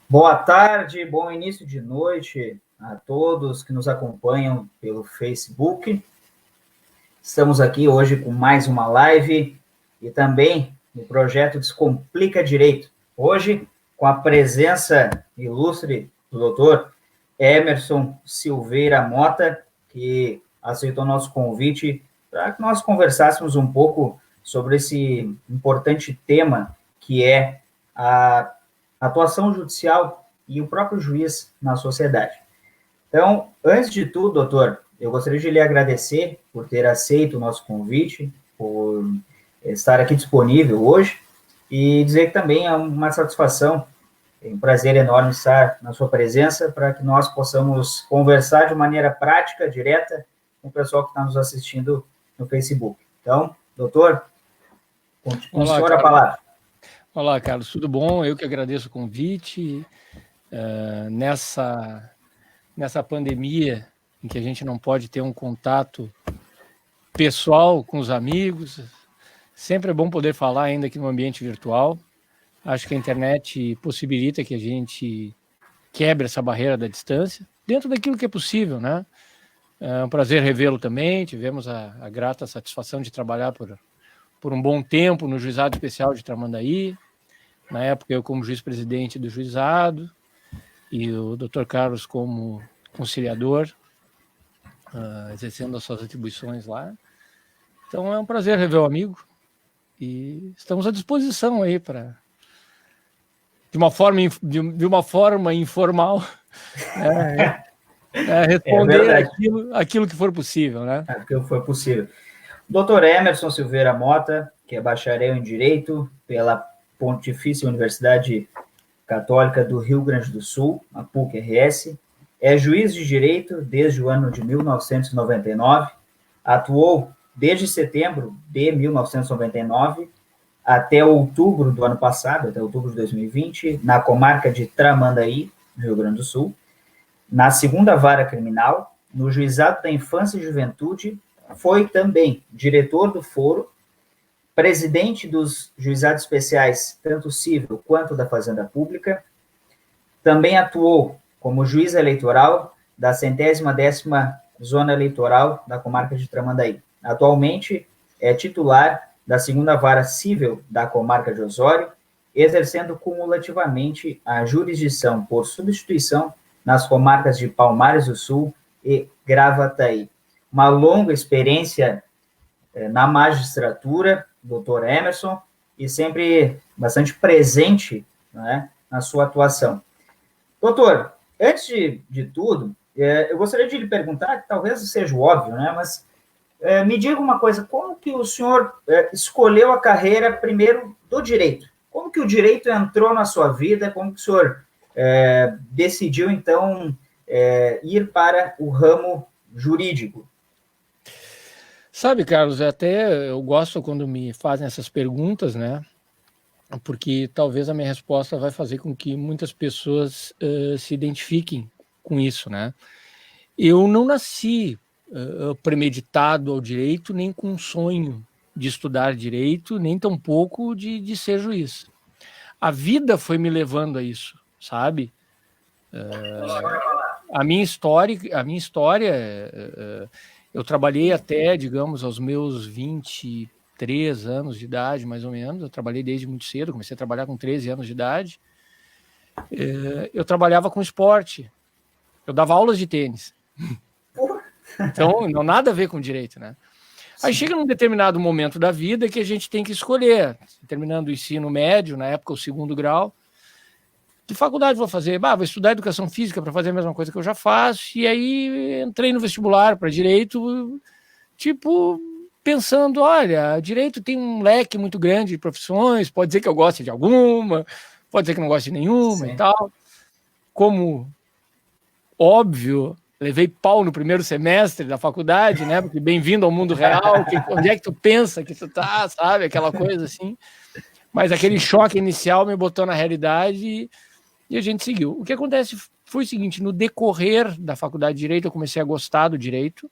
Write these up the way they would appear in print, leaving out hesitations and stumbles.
Boa tarde, bom início de noite a todos que nos acompanham pelo Facebook. Estamos aqui hoje com mais uma live e também no projeto Descomplica Direito. Hoje, com a presença ilustre do doutor Emerson Silveira Mota, que aceitou nosso convite para que nós conversássemos um pouco sobre esse importante tema que é a atuação judicial e o próprio juiz na sociedade. Então, antes de tudo, doutor, eu gostaria de lhe agradecer por ter aceito o nosso convite, por estar aqui disponível hoje e dizer que também é uma satisfação, é um prazer enorme estar na sua presença para que nós possamos conversar de maneira prática, direta, com o pessoal que está nos assistindo no Facebook. Então, doutor, com o senhor a palavra. Olá, Carlos, tudo bom? Eu que agradeço o convite. Nessa pandemia em que a gente não pode ter um contato pessoal com os amigos, sempre é bom poder falar ainda aqui no ambiente virtual. Acho que a internet possibilita que a gente quebre essa barreira da distância, dentro daquilo que é possível, né? É um prazer revê-lo também, tivemos a grata satisfação de trabalhar por um bom tempo no Juizado Especial de Tramandaí. Na época, eu como juiz-presidente do juizado e o Dr. Carlos como conciliador, exercendo as suas atribuições lá. Então, é um prazer rever o amigo e estamos à disposição aí para, de uma forma informal, responder aquilo que for possível, né? Aquilo que for possível. Dr. Emerson Silveira Mota, que é bacharel em Direito pela Pontifícia Universidade Católica do Rio Grande do Sul, a PUC-RS, é juiz de direito desde o ano de 1999, atuou desde setembro de 1999 até outubro do ano passado, até outubro de 2020, na comarca de Tramandaí, no Rio Grande do Sul, na segunda vara criminal, no Juizado da Infância e Juventude, foi também diretor do foro, presidente dos juizados especiais, tanto civil quanto da Fazenda Pública. Também atuou como juiz eleitoral da 110ª Zona Eleitoral da comarca de Tramandaí. Atualmente é titular da segunda vara civil da comarca de Osório, exercendo cumulativamente a jurisdição por substituição nas comarcas de Palmares do Sul e Gravataí. Uma longa experiência na magistratura, doutor Emerson, e sempre bastante presente, né, na sua atuação. Doutor, antes de tudo, eu gostaria de lhe perguntar, que talvez seja óbvio, né, mas me diga uma coisa, como que o senhor escolheu a carreira primeiro do direito? Como que o direito entrou na sua vida? Como que o senhor decidiu, então, ir para o ramo jurídico? Sabe, Carlos, até eu gosto quando me fazem essas perguntas, né? Porque talvez a minha resposta vai fazer com que muitas pessoas se identifiquem com isso, né? Eu não nasci premeditado ao direito, nem com um sonho de estudar direito, nem tampouco de ser juiz. A vida foi me levando a isso, sabe? A minha história, eu trabalhei até, digamos, aos meus 23 anos de idade, mais ou menos. Eu trabalhei desde muito cedo, comecei a trabalhar com 13 anos de idade. Eu trabalhava com esporte. Eu dava aulas de tênis. Então, não nada a ver com direito, né? Aí chega num determinado momento da vida que a gente tem que escolher. Terminando o ensino médio, na época o segundo grau, que faculdade vou fazer? Vou estudar educação física para fazer a mesma coisa que eu já faço. E aí entrei no vestibular para direito, tipo, pensando, olha, direito tem um leque muito grande de profissões, pode ser que eu goste de alguma, pode ser que não goste de nenhuma. Sim. E tal. Como óbvio, levei pau no primeiro semestre da faculdade, né? Porque bem-vindo ao mundo real, onde é que tu pensa que tu tá, sabe? Aquela coisa assim. Mas aquele choque inicial me botou na realidade e a gente seguiu. O que acontece foi o seguinte, no decorrer da faculdade de Direito, eu comecei a gostar do direito.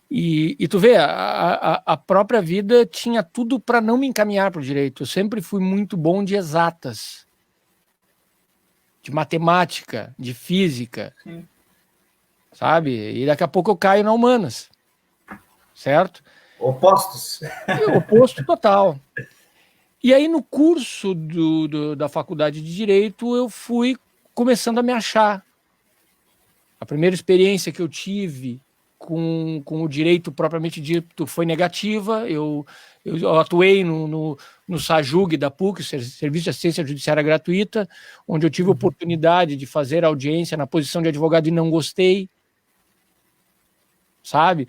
E tu vê, a própria vida tinha tudo para não me encaminhar para o direito. Eu sempre fui muito bom de exatas. de matemática, de física, Sim. sabe? E daqui a pouco eu caio na humanas, certo? Opostos. Oposto total. E aí, no curso da faculdade de Direito, eu fui começando a me achar. A primeira experiência que eu tive com o direito propriamente dito foi negativa. Eu atuei no SAJUG da PUC, Serviço de Assistência Judiciária Gratuita, onde eu tive a oportunidade de fazer audiência na posição de advogado e não gostei, sabe?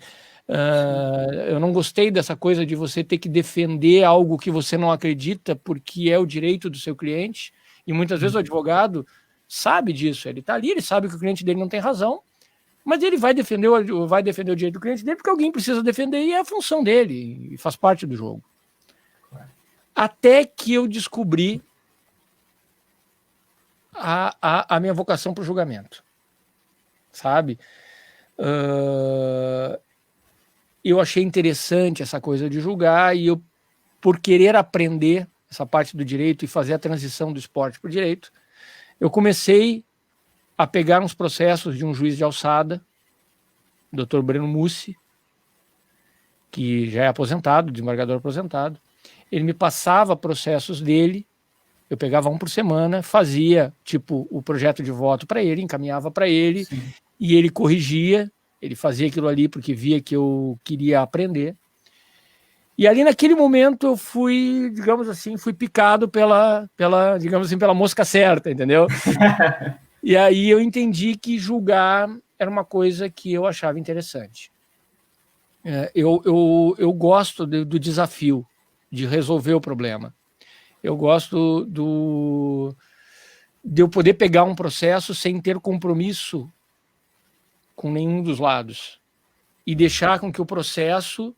Eu não gostei dessa coisa de você ter que defender algo que você não acredita porque é o direito do seu cliente, e muitas vezes o advogado sabe disso, ele está ali, ele sabe que o cliente dele não tem razão, mas ele vai defender o direito do cliente dele porque alguém precisa defender e é a função dele, e faz parte do jogo. Até que eu descobri a minha vocação para o julgamento, sabe? Eu achei interessante essa coisa de julgar e eu, por querer aprender essa parte do direito e fazer a transição do esporte para o direito, eu comecei a pegar uns processos de um juiz de alçada, Dr. Breno Mussi, que já é aposentado, desembargador aposentado. Ele me passava processos dele, eu pegava um por semana, fazia tipo o projeto de voto para ele, encaminhava para ele. Sim. E ele corrigia, ele fazia aquilo ali porque via que eu queria aprender. E ali naquele momento eu fui, digamos assim, fui picado pela digamos assim, pela mosca certa, entendeu? E aí eu entendi que julgar era uma coisa que eu achava interessante. Eu gosto do desafio, de resolver o problema. Eu gosto de eu poder pegar um processo sem ter compromisso com nenhum dos lados e deixar com que o processo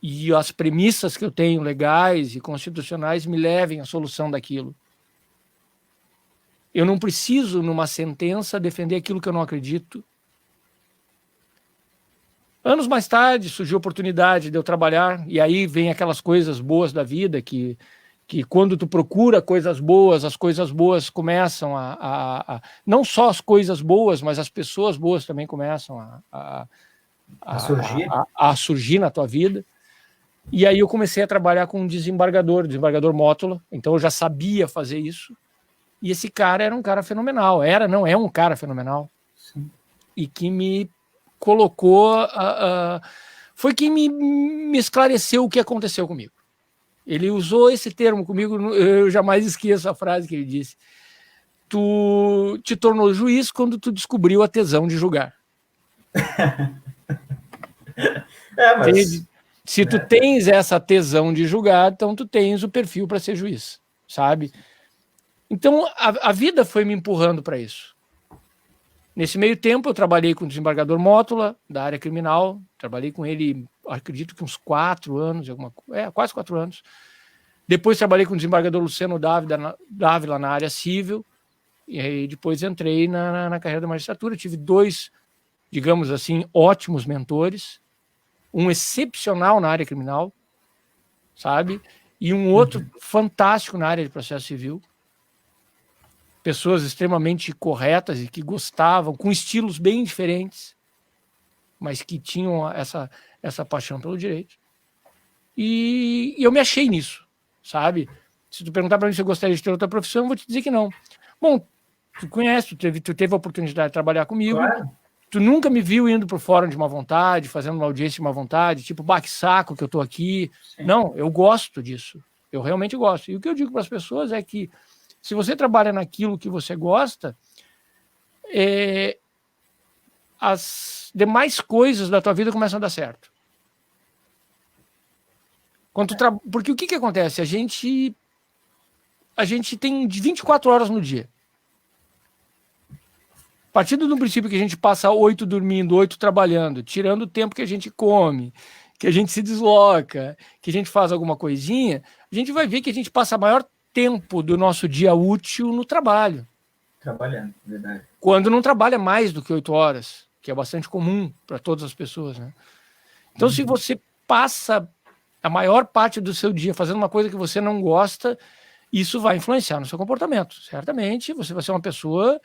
e as premissas que eu tenho legais e constitucionais me levem à solução daquilo. Eu não preciso, numa sentença, defender aquilo que eu não acredito. Anos mais tarde surgiu a oportunidade de eu trabalhar, e aí vem aquelas coisas boas da vida, que quando tu procura coisas boas, as coisas boas começam não só as coisas boas, mas as pessoas boas também começam a surgir na tua vida. E aí eu comecei a trabalhar com um desembargador Mótola, então eu já sabia fazer isso. E esse cara era um cara fenomenal, é um cara fenomenal. Sim. E que me colocou, foi quem me esclareceu o que aconteceu comigo. Ele usou esse termo comigo, eu jamais esqueço a frase que ele disse. Tu te tornou juiz quando tu descobriu a tesão de julgar. Se tu tens essa tesão de julgar, então tu tens o perfil para ser juiz, sabe? Então a vida foi me empurrando para isso. Nesse meio tempo eu trabalhei com o desembargador Mótola, da área criminal, trabalhei com ele, acredito que uns 4 anos, quase 4 anos. Depois trabalhei com o desembargador Luciano Dávila na área civil, e aí depois entrei na carreira da magistratura. Tive 2, digamos assim, ótimos mentores, um excepcional na área criminal, sabe? E um outro fantástico na área de processo civil. Pessoas extremamente corretas e que gostavam, com estilos bem diferentes, mas que tinham essa paixão pelo direito. E eu me achei nisso, sabe? Se tu perguntar para mim se eu gostaria de ter outra profissão, eu vou te dizer que não. Bom, tu conhece, tu teve a oportunidade de trabalhar comigo, claro. Tu nunca me viu indo para o fórum de má vontade, fazendo uma audiência de má vontade, tipo, que saco que eu tô aqui. Sim. Não, eu gosto disso, eu realmente gosto. E o que eu digo para as pessoas é que se você trabalha naquilo que você gosta, as demais coisas da tua vida começam a dar certo. Porque o que acontece? A gente tem 24 horas no dia. Partindo do princípio que a gente passa 8 dormindo, 8 trabalhando, tirando o tempo que a gente come, que a gente se desloca, que a gente faz alguma coisinha, a gente vai ver que a gente passa a maior tempo do nosso dia útil no trabalho. Trabalhando, verdade. Quando não trabalha mais do que 8 horas, que é bastante comum para todas as pessoas, né? Então, se você passa a maior parte do seu dia fazendo uma coisa que você não gosta, isso vai influenciar no seu comportamento. Certamente você vai ser uma pessoa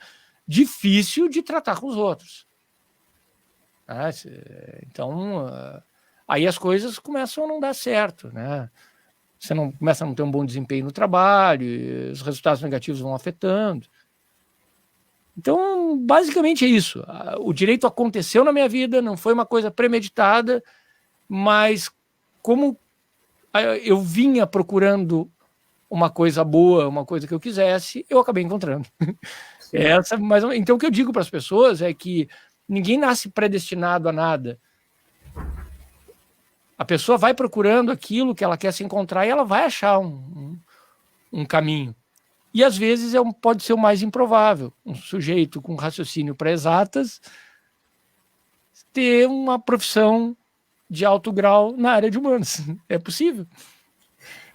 difícil de tratar com os outros. Então, aí as coisas começam a não dar certo, né? Você não começa a não ter um bom desempenho no trabalho, os resultados negativos vão afetando. Então, basicamente é isso. O direito aconteceu na minha vida, não foi uma coisa premeditada, mas como eu vinha procurando uma coisa boa, uma coisa que eu quisesse, eu acabei encontrando. Então, o que eu digo para as pessoas é que ninguém nasce predestinado a nada. A pessoa vai procurando aquilo que ela quer se encontrar e ela vai achar um caminho. E às vezes pode ser o mais improvável. Um sujeito com raciocínio para exatas ter uma profissão de alto grau na área de humanas. É possível.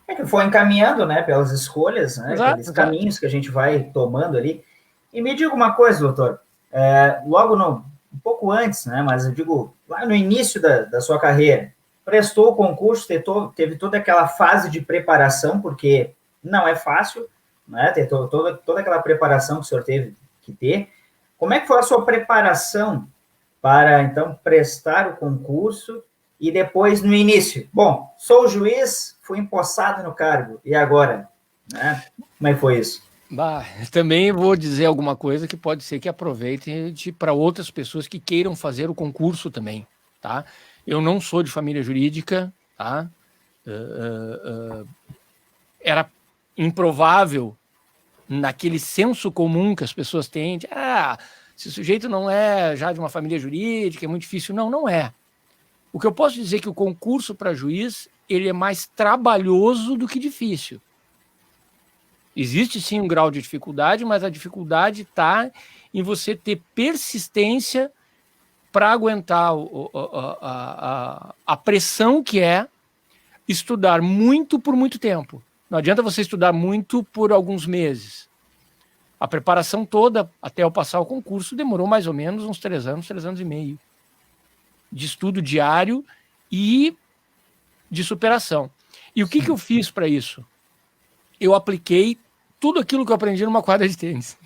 É que foi encaminhando, né, pelas escolhas, né, aqueles caminhos que a gente vai tomando ali. E me diga uma coisa, doutor, logo um pouco antes, né, mas eu digo, lá no início da sua carreira, prestou o concurso, teve toda aquela fase de preparação, porque não é fácil, né, ter toda aquela preparação que o senhor teve que ter. Como é que foi a sua preparação para, então, prestar o concurso e depois, no início? Bom, sou juiz, fui empossado no cargo, e agora? Né? Como é que foi isso? Também vou dizer alguma coisa que pode ser que aproveitem para outras pessoas que queiram fazer o concurso também, tá? Eu não sou de família jurídica, tá? Era improvável, naquele senso comum que as pessoas têm, de, esse sujeito não é já de uma família jurídica, é muito difícil. Não, não é. O que eu posso dizer é que o concurso para juiz, ele é mais trabalhoso do que difícil. Existe sim um grau de dificuldade, mas a dificuldade está em você ter persistência para aguentar a pressão que é estudar muito por muito tempo. Não adianta você estudar muito por alguns meses. A preparação toda, até eu passar o concurso, demorou mais ou menos uns 3 anos e meio de estudo diário e de superação. E o que eu fiz para isso? Eu apliquei tudo aquilo que eu aprendi numa quadra de tênis.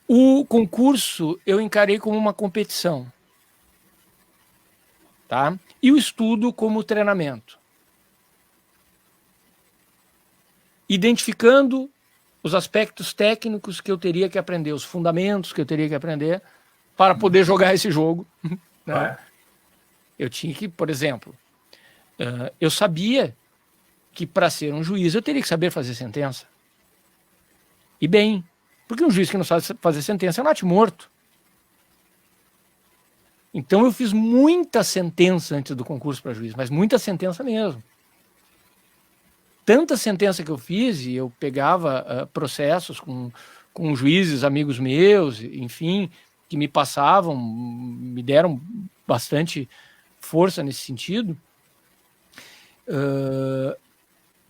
O concurso eu encarei como uma competição, tá? E o estudo como treinamento. Identificando os aspectos técnicos que eu teria que aprender, os fundamentos que eu teria que aprender para poder jogar esse jogo. Né? Eu tinha que, por exemplo, eu sabia que para ser um juiz eu teria que saber fazer sentença. E bem, porque um juiz que não sabe fazer sentença é um natimorto. Então eu fiz muita sentença antes do concurso para juiz, mas muita sentença mesmo. Tanta sentença que eu fiz, e eu pegava processos com juízes, amigos meus, enfim, que me passavam, me deram bastante força nesse sentido.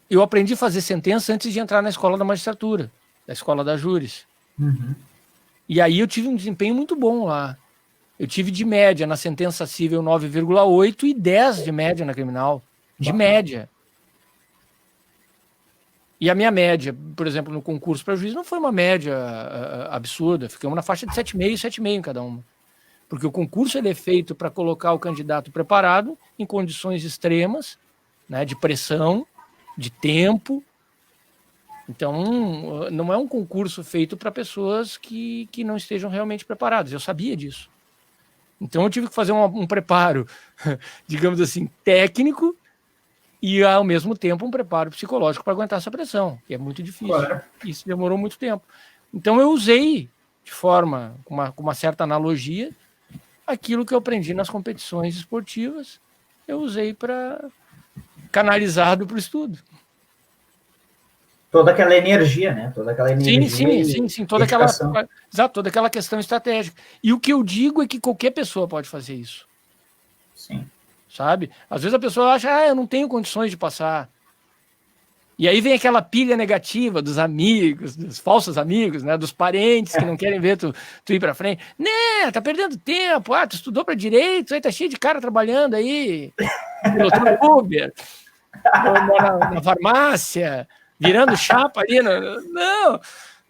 Eu aprendi a fazer sentença antes de entrar na escola da magistratura, da escola da júris. Uhum. E aí eu tive um desempenho muito bom lá. Eu tive de média na sentença civil 9,8 e 10 de média na criminal. De média. E a minha média, por exemplo, no concurso para juiz, não foi uma média absurda. Ficamos na faixa de 7,5 e 7,5 em cada uma. Porque o concurso ele é feito para colocar o candidato preparado em condições extremas, né, de pressão, de tempo. Então, não é um concurso feito para pessoas que não estejam realmente preparadas. Eu sabia disso. Então, eu tive que fazer um preparo, digamos assim, técnico e, ao mesmo tempo, um preparo psicológico para aguentar essa pressão, que é muito difícil. Claro. Isso demorou muito tempo. Então, eu usei, de forma, com uma certa analogia, aquilo que eu aprendi nas competições esportivas, eu usei para canalizado para o estudo. Toda aquela energia, né? Toda aquela energia. Sim. Toda aquela questão estratégica. E o que eu digo é que qualquer pessoa pode fazer isso. Sim. Sabe? Às vezes a pessoa acha, eu não tenho condições de passar. E aí vem aquela pilha negativa dos amigos, dos falsos amigos, né? Dos parentes que não querem ver tu ir para frente. Né, tá perdendo tempo. Tu estudou para direito, aí tá cheio de cara trabalhando aí. Uber. na farmácia, virando chapa ali. Não,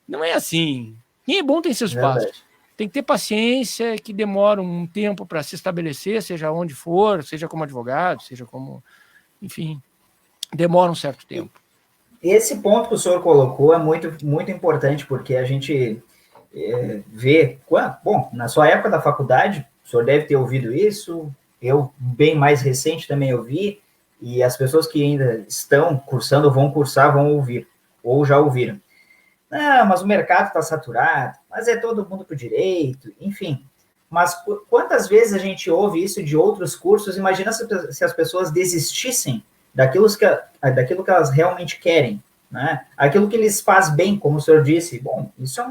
não é assim. Quem é bom tem seu espaço. Verdade. Tem que ter paciência, que demora um tempo para se estabelecer, seja onde for, seja como advogado, seja como... Enfim, demora um certo tempo. Esse ponto que o senhor colocou é muito, muito importante, porque a gente vê... Bom, na sua época da faculdade, o senhor deve ter ouvido isso, eu, bem mais recente, também ouvi, e as pessoas que ainda estão cursando, vão cursar, vão ouvir, ou já ouviram. Não, mas o mercado está saturado, mas é todo mundo para o direito, enfim. Mas quantas vezes a gente ouve isso de outros cursos? Imagina se as pessoas desistissem daquilo que elas realmente querem, né? Aquilo que lhes faz bem, como o senhor disse. Bom, isso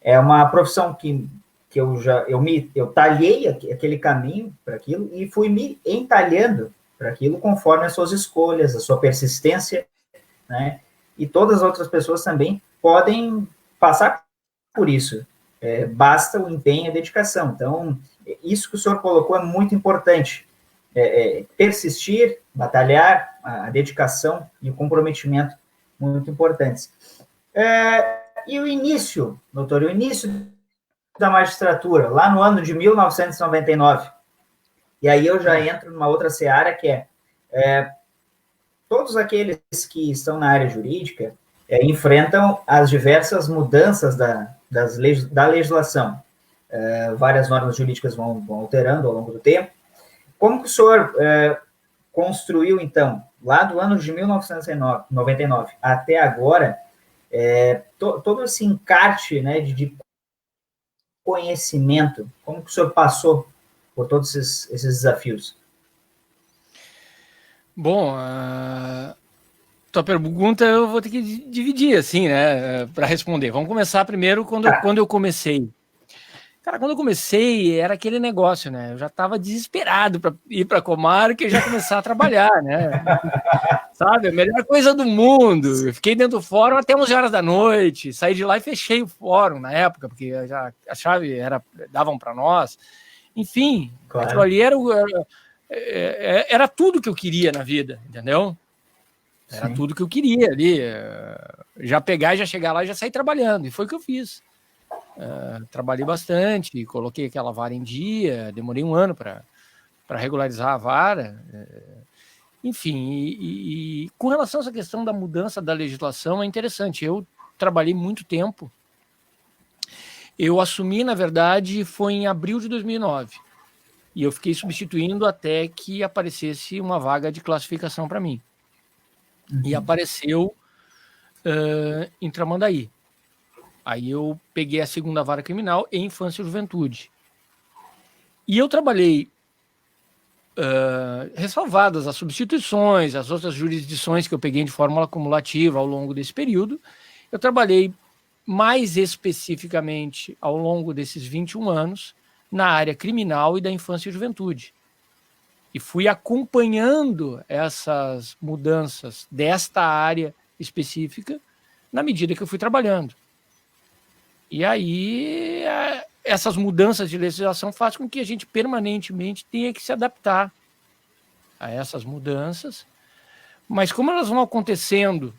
é uma profissão que eu talhei aquele caminho para aquilo e fui me entalhando para aquilo conforme as suas escolhas, a sua persistência, né? E todas as outras pessoas também podem passar por isso. Basta o empenho e a dedicação. Então, isso que o senhor colocou é muito importante. Persistir, batalhar, a dedicação e o comprometimento muito importantes. E o início, doutor, o início da magistratura, lá no ano de 1999. E aí eu já entro numa outra seara que todos aqueles que estão na área jurídica enfrentam as diversas mudanças da legislação. Várias normas jurídicas vão alterando ao longo do tempo. Como que o senhor construiu, então, lá do ano de 1999 até agora, todo esse encarte, né, de conhecimento? Como que o senhor passou por todos esses desafios? Bom, tua pergunta eu vou ter que dividir, assim, né, para responder. Vamos começar primeiro quando eu comecei. Cara, quando eu comecei, era aquele negócio, né? Eu já estava desesperado para ir para a comarca e já começar a trabalhar, né? Sabe? A melhor coisa do mundo. Eu fiquei dentro do fórum até 11 horas da noite. Saí de lá e fechei o fórum na época, porque já a chave davam para nós. Enfim, claro. Aquilo ali era tudo que eu queria na vida, entendeu? Era Sim. Tudo que eu queria ali. Já pegar, já chegar lá e já sair trabalhando. E foi o que eu fiz. Trabalhei bastante, coloquei aquela vara em dia, demorei um ano para regularizar a vara. Enfim, e com relação a essa questão da mudança da legislação, é interessante. Eu trabalhei muito tempo. Eu assumi, na verdade, foi em abril de 2009. E eu fiquei substituindo até que aparecesse uma vaga de classificação para mim. E apareceu em Tramandaí. Aí eu peguei a segunda vara criminal em infância e juventude. E eu trabalhei, ressalvadas as substituições, as outras jurisdições que eu peguei de fórmula acumulativa ao longo desse período, eu trabalhei mais especificamente ao longo desses 21 anos na área criminal e da infância e juventude. E fui acompanhando essas mudanças desta área específica na medida que eu fui trabalhando. E aí, essas mudanças de legislação fazem com que a gente permanentemente tenha que se adaptar a essas mudanças. Mas como elas vão acontecendo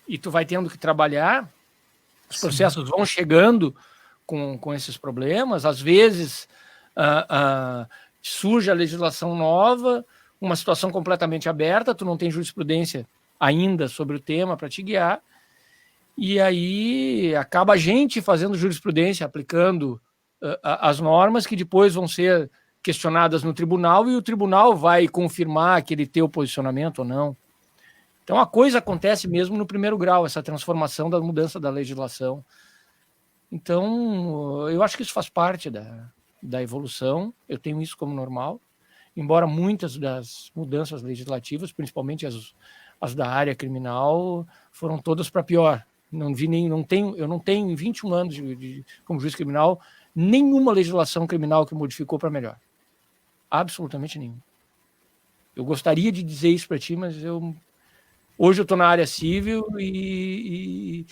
e tu vai tendo que trabalhar, os processos vão chegando com esses problemas. Às vezes, surge a legislação nova, uma situação completamente aberta, tu não tem jurisprudência ainda sobre o tema para te guiar. E aí acaba a gente fazendo jurisprudência, aplicando as normas que depois vão ser questionadas no tribunal e o tribunal vai confirmar aquele teu posicionamento ou não. Então a coisa acontece mesmo no primeiro grau, essa transformação da mudança da legislação. Então eu acho que isso faz parte da evolução, eu tenho isso como normal, embora muitas das mudanças legislativas, principalmente as da área criminal, foram todas para pior. Eu não tenho em 21 anos como juiz criminal nenhuma legislação criminal que modificou para melhor. Absolutamente nenhuma. Eu gostaria de dizer isso para ti, mas hoje eu estou na área civil e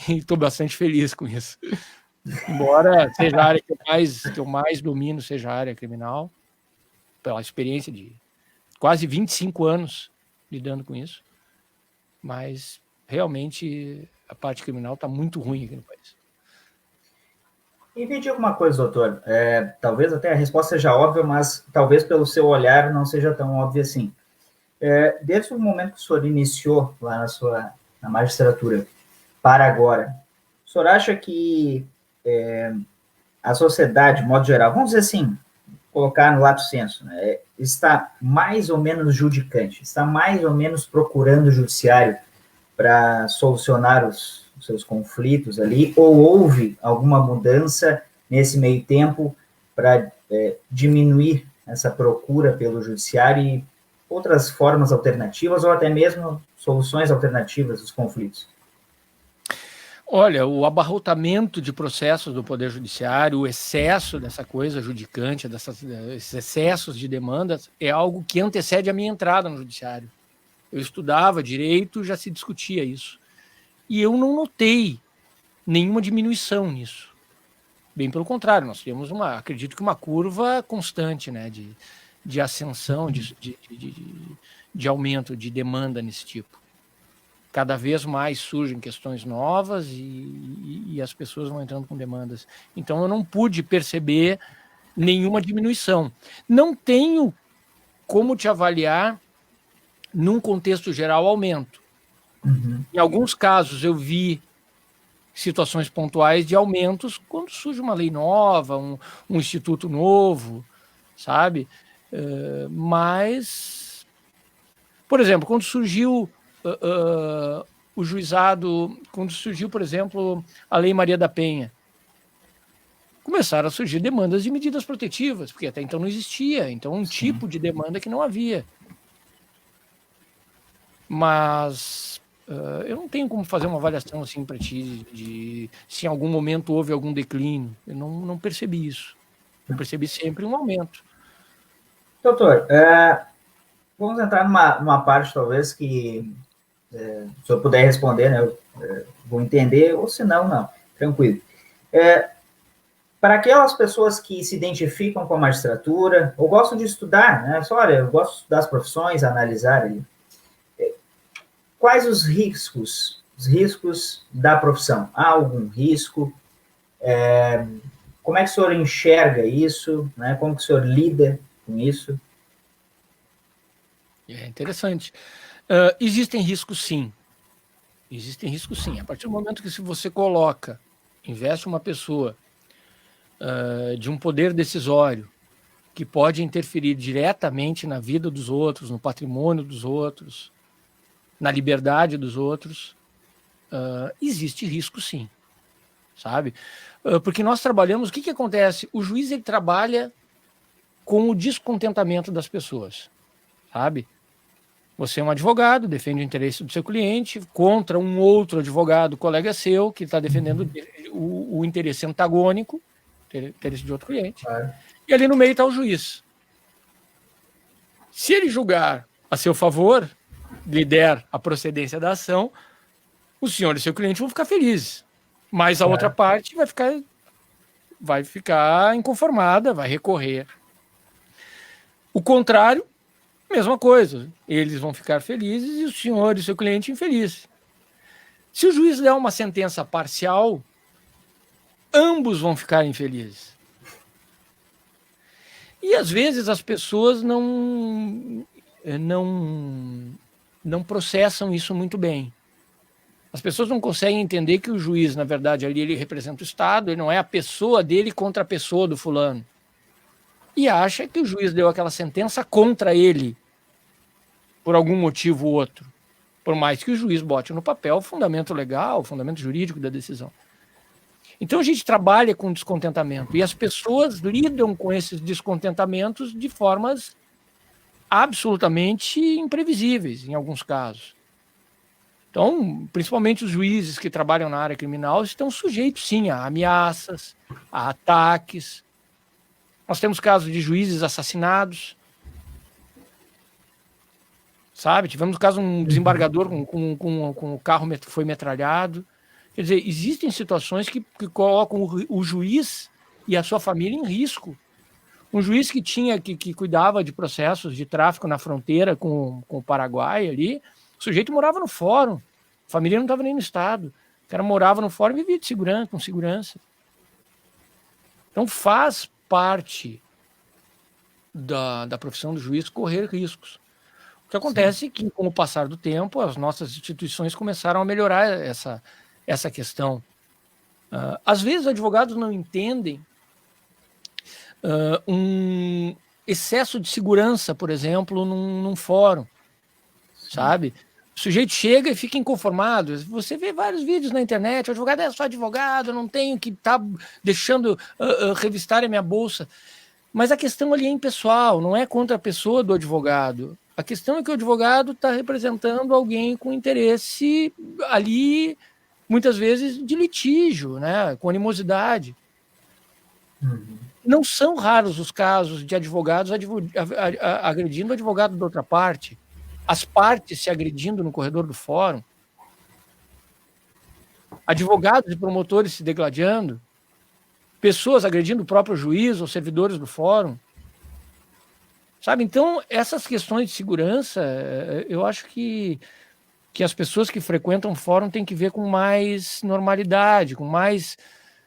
estou bastante feliz com isso. Embora seja a área que eu mais domino, seja a área criminal, pela experiência de quase 25 anos lidando com isso, mas realmente a parte criminal está muito ruim aqui no país. E me diga uma coisa, doutor, talvez até a resposta seja óbvia, mas talvez pelo seu olhar não seja tão óbvia assim. Desde o momento que o senhor iniciou lá na magistratura para agora, o senhor acha que a sociedade, de modo geral, vamos dizer assim, colocar no lato sensu, né, está mais ou menos judicante, está mais ou menos procurando o judiciário para solucionar os seus conflitos ali, ou houve alguma mudança nesse meio tempo para diminuir essa procura pelo judiciário e outras formas alternativas, ou até mesmo soluções alternativas dos conflitos? Olha, o abarrotamento de processos do Poder Judiciário, o excesso dessa coisa judicante, esses excessos de demandas, é algo que antecede a minha entrada no Judiciário. Eu estudava direito, já se discutia isso. E eu não notei nenhuma diminuição nisso. Bem pelo contrário, nós temos acredito que uma curva constante, né, de ascensão, de aumento de demanda nesse tipo. Cada vez mais surgem questões novas e as pessoas vão entrando com demandas. Então eu não pude perceber nenhuma diminuição. Não tenho como te avaliar num contexto geral aumento. Uhum. Em alguns casos eu vi situações pontuais de aumentos quando surge uma lei nova, um instituto novo, sabe? Mas, por exemplo, quando surgiu o juizado, quando surgiu, por exemplo, a Lei Maria da Penha, começaram a surgir demandas de medidas protetivas, porque até então não existia, então um tipo de demanda que não havia. Mas eu não tenho como fazer uma avaliação assim para ti de se em algum momento houve algum declínio. Eu não percebi isso. Eu percebi sempre um aumento. Doutor, vamos entrar numa parte talvez que se o senhor puder responder, né, eu vou entender, ou se não, não. Tranquilo. Para aquelas pessoas que se identificam com a magistratura, ou gostam de estudar, né? Só, olha, eu gosto de estudar as profissões, analisar ali. Quais os riscos da profissão? Há algum risco? Como é que o senhor enxerga isso? Né? Como que o senhor lida com isso? É interessante. Existem riscos, sim. Existem riscos, sim. A partir do momento que se você investe uma pessoa de um poder decisório que pode interferir diretamente na vida dos outros, no patrimônio dos outros, na liberdade dos outros, existe risco, sim, sabe? Porque nós trabalhamos, o que acontece? O juiz ele trabalha com o descontentamento das pessoas, sabe? Você é um advogado, defende o interesse do seu cliente contra um outro advogado, colega seu, que está defendendo o interesse antagônico, o interesse de outro cliente. Claro. E ali no meio está o juiz. Se ele julgar a seu favor, lhe der a procedência da ação, o senhor e seu cliente vão ficar felizes. Mas a outra parte vai ficar inconformada, vai recorrer. O contrário, mesma coisa. Eles vão ficar felizes e o senhor e seu cliente infelizes. Se o juiz der uma sentença parcial, ambos vão ficar infelizes. E às vezes as pessoas não processam isso muito bem. As pessoas não conseguem entender que o juiz, na verdade, ali ele representa o Estado, ele não é a pessoa dele contra a pessoa do fulano. E acha que o juiz deu aquela sentença contra ele, por algum motivo ou outro. Por mais que o juiz bote no papel o fundamento legal, o fundamento jurídico da decisão. Então a gente trabalha com descontentamento e as pessoas lidam com esses descontentamentos de formas absolutamente imprevisíveis, em alguns casos. Então, principalmente os juízes que trabalham na área criminal estão sujeitos, sim, a ameaças, a ataques. Nós temos casos de juízes assassinados, sabe? Tivemos o caso de um desembargador com o carro que foi metralhado. Quer dizer, existem situações que colocam o juiz e a sua família em risco. Um juiz que cuidava de processos de tráfico na fronteira com o Paraguai ali, o sujeito morava no fórum, a família não estava nem no estado, o cara morava no fórum e vivia de segurança, com segurança. Então faz parte da profissão do juiz correr riscos. O que acontece é que, com o passar do tempo, as nossas instituições começaram a melhorar essa questão. Às vezes, os advogados não entendem um excesso de segurança, por exemplo, num fórum, sabe? O sujeito chega e fica inconformado. Você vê vários vídeos na internet, o advogado é só advogado, eu não tenho que estar deixando revistar a minha bolsa. Mas a questão ali é impessoal, não é contra a pessoa do advogado. A questão é que o advogado está representando alguém com interesse ali, muitas vezes, de litígio, né? Com animosidade. Não são raros os casos de advogados agredindo o advogado da outra parte, as partes se agredindo no corredor do fórum, advogados e promotores se degladiando, pessoas agredindo o próprio juiz ou servidores do fórum. Sabe? Então, essas questões de segurança, eu acho que as pessoas que frequentam o fórum têm que ver com mais normalidade, com mais...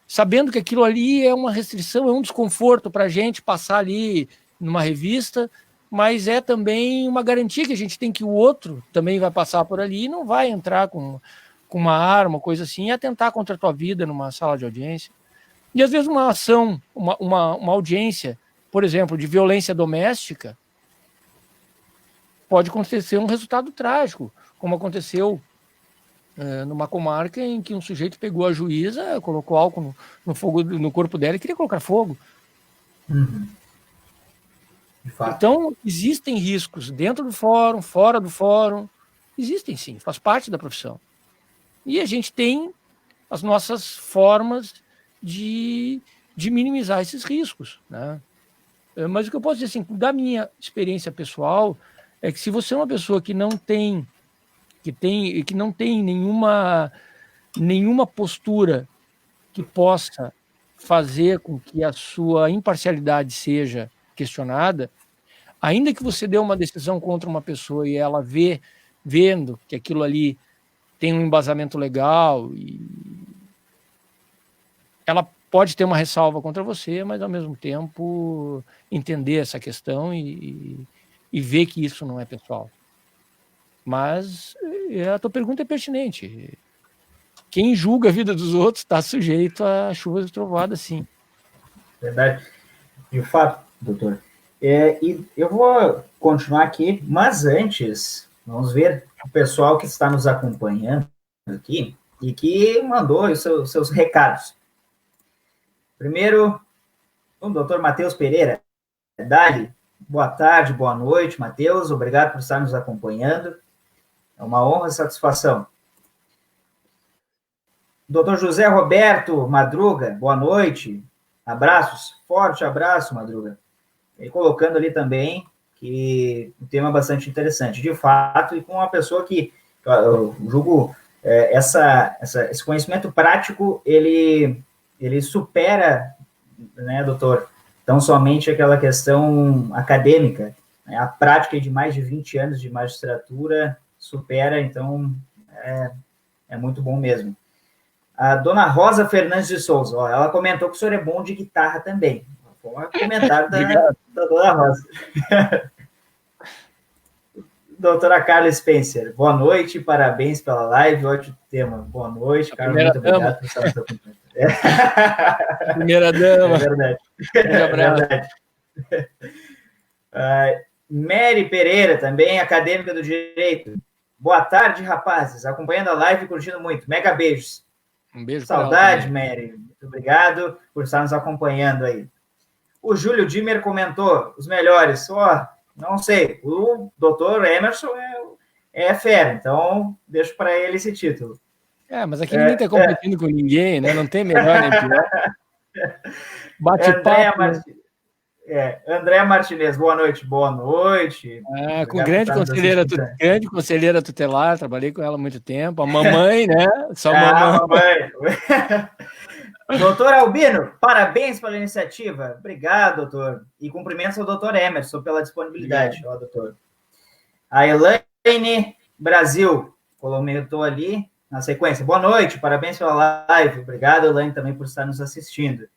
sabendo que aquilo ali é uma restrição, é um desconforto para a gente passar ali numa revista, mas é também uma garantia que a gente tem que o outro também vai passar por ali e não vai entrar com uma arma, coisa assim, e atentar contra a tua vida numa sala de audiência. E às vezes uma ação, uma audiência, por exemplo, de violência doméstica, pode acontecer um resultado trágico, como aconteceu numa comarca em que um sujeito pegou a juíza, colocou álcool no corpo dela e queria colocar fogo. Então, existem riscos dentro do fórum, fora do fórum. Existem sim, faz parte da profissão. E a gente tem as nossas formas de minimizar esses riscos, né? Mas o que eu posso dizer, assim, da minha experiência pessoal, é que se você é uma pessoa que não tem nenhuma postura que possa fazer com que a sua imparcialidade seja questionada, ainda que você dê uma decisão contra uma pessoa e ela vendo que aquilo ali tem um embasamento legal, e ela pode ter uma ressalva contra você, mas ao mesmo tempo entender essa questão e ver que isso não é pessoal. Mas a tua pergunta é pertinente. Quem julga a vida dos outros está sujeito a chuvas e trovoadas, sim. Verdade. De fato, doutor. E eu vou continuar aqui, mas antes, vamos ver o pessoal que está nos acompanhando aqui e que mandou os seus recados. Primeiro, o doutor Matheus Pereira. Dali, boa tarde, boa noite, Matheus. Obrigado por estar nos acompanhando. É uma honra e satisfação. Doutor José Roberto Madruga, boa noite. Abraços, forte abraço, Madruga. E colocando ali também que um tema bastante interessante, de fato, e com uma pessoa que eu julgo esse conhecimento prático, ele supera, né, doutor, tão somente aquela questão acadêmica, né? A prática de mais de 20 anos de magistratura supera, então é muito bom mesmo. A dona Rosa Fernandes de Souza, ela comentou que o senhor é bom de guitarra também. Foi um comentário da dona Rosa. Doutora Carla Spencer, boa noite, parabéns pela live, ótimo tema. Boa noite, Carla, muito obrigado por estar no seu contato. Primeira dama. É verdade. É verdade. Mary Pereira, também acadêmica do direito. Boa tarde, rapazes. Acompanhando a live e curtindo muito. Mega beijos. Um beijo. Saudade, Mary. Muito obrigado por estar nos acompanhando aí. O Júlio Dimer comentou, os melhores. Não sei, o doutor Emerson é fera, então deixo para ele esse título. Mas aqui ninguém está competindo com ninguém, né? Não tem melhor nem pior. Bate-papo. Andréa Martinez, boa noite. Boa noite. Com grande conselheira tutelar, trabalhei com ela há muito tempo. A mamãe, né? Só mamãe. Doutor Albino, parabéns pela iniciativa. Obrigado, doutor. E cumprimentos ao doutor Emerson pela disponibilidade. Ó, doutor. A Elaine Brasil comentou ali na sequência. Boa noite, parabéns pela live. Obrigado, Elaine, também por estar nos assistindo.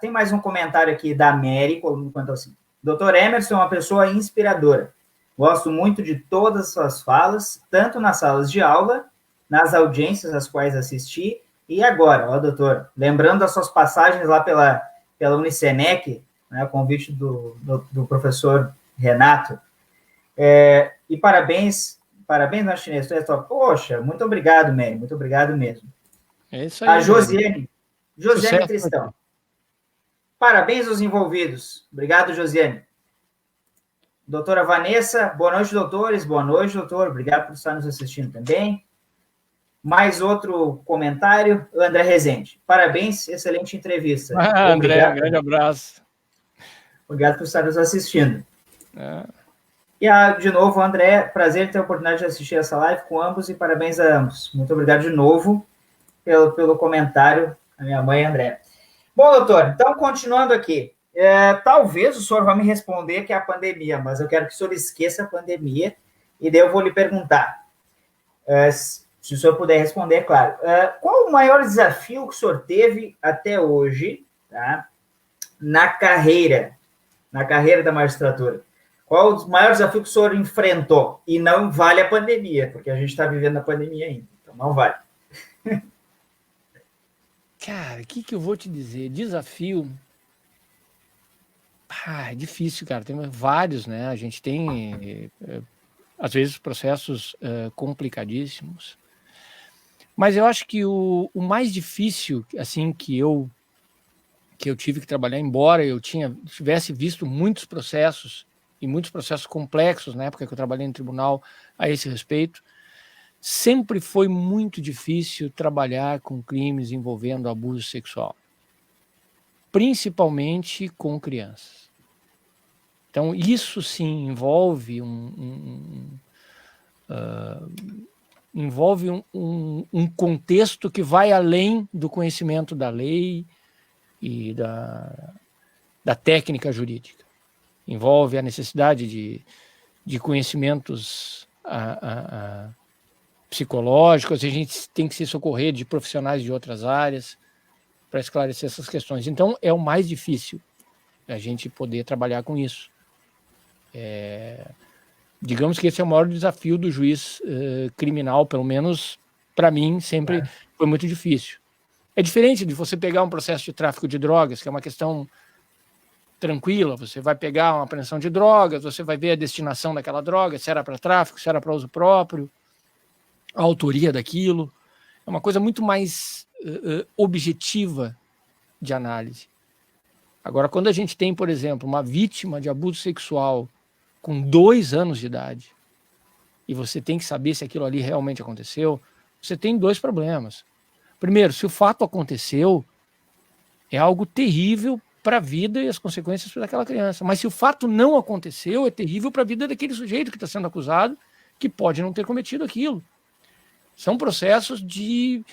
Tem mais um comentário aqui da Mary, quanto assim. Doutor Emerson é uma pessoa inspiradora. Gosto muito de todas as suas falas, tanto nas salas de aula, nas audiências às quais assisti, e agora, ó, doutor, lembrando das suas passagens lá pela Unicenec, né, o convite do professor Renato, e parabéns, Martinez, poxa, muito obrigado, Mary, muito obrigado mesmo. É isso aí. A Josiane Tristão. Parabéns aos envolvidos. Obrigado, Josiane. Doutora Vanessa, boa noite, doutores. Boa noite, doutor. Obrigado por estar nos assistindo também. Mais outro comentário, André Rezende. Parabéns, excelente entrevista. André, um grande abraço. Obrigado por estar nos assistindo. E, de novo, André, prazer em ter a oportunidade de assistir essa live com ambos e parabéns a ambos. Muito obrigado de novo pelo comentário, a minha mãe, André. Bom, doutor, então, continuando aqui. Talvez o senhor vá me responder que é a pandemia, mas eu quero que o senhor esqueça a pandemia e daí eu vou lhe perguntar. Se o senhor puder responder, claro. Qual o maior desafio que o senhor teve até hoje, tá, na carreira da magistratura? Qual o maior desafio que o senhor enfrentou? E não vale a pandemia, porque a gente está vivendo a pandemia ainda, então não vale. Cara, o que eu vou te dizer? Desafio... é difícil, cara. Tem vários, né? A gente tem, às vezes, processos complicadíssimos. Mas eu acho que o mais difícil, assim, que eu tive que trabalhar, embora eu tivesse visto muitos processos, e muitos processos complexos na época que eu trabalhei no tribunal a esse respeito, sempre foi muito difícil trabalhar com crimes envolvendo abuso sexual, principalmente com crianças. Então, isso sim envolve um contexto que vai além do conhecimento da lei e da técnica jurídica. Envolve a necessidade de conhecimentos psicológicos, a gente tem que se socorrer de profissionais de outras áreas para esclarecer essas questões. Então, é o mais difícil a gente poder trabalhar com isso. Digamos que esse é o maior desafio do juiz criminal, pelo menos para mim, sempre foi muito difícil. É diferente de você pegar um processo de tráfico de drogas, que é uma questão tranquila, você vai pegar uma apreensão de drogas, você vai ver a destinação daquela droga, se era para tráfico, se era para uso próprio, a autoria daquilo. É uma coisa muito mais objetiva de análise. Agora, quando a gente tem, por exemplo, uma vítima de abuso sexual com 2 anos de idade, e você tem que saber se aquilo ali realmente aconteceu, você tem 2 problemas. Primeiro, se o fato aconteceu, é algo terrível para a vida e as consequências daquela criança. Mas se o fato não aconteceu, é terrível para a vida daquele sujeito que está sendo acusado, que pode não ter cometido aquilo. São processos que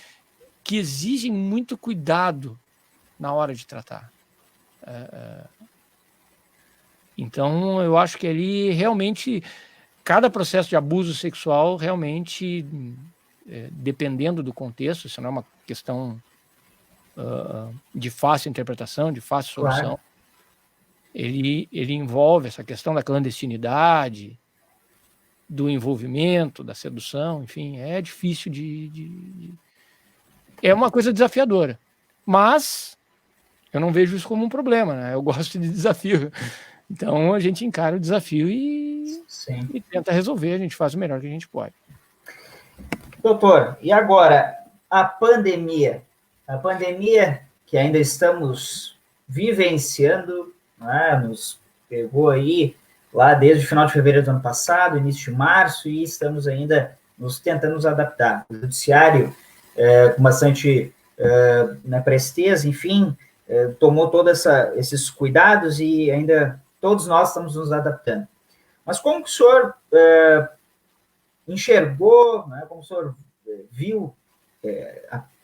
exigem muito cuidado na hora de tratar. Então, eu acho que ali, realmente, cada processo de abuso sexual, realmente, dependendo do contexto, isso não é uma questão de fácil interpretação, de fácil solução, claro. Ele envolve essa questão da clandestinidade, do envolvimento, da sedução, enfim, é difícil é uma coisa desafiadora, mas eu não vejo isso como um problema, né? Eu gosto de desafio. Então a gente encara o desafio e tenta resolver, a gente faz o melhor que a gente pode. Doutor, e agora, a pandemia? A pandemia que ainda estamos vivenciando, né, nos pegou aí lá desde o final de fevereiro do ano passado, início de março, e estamos ainda tentando nos adaptar. O judiciário, com bastante presteza, enfim, tomou todos esses cuidados e ainda todos nós estamos nos adaptando. Mas como que o senhor enxergou, né, como o senhor viu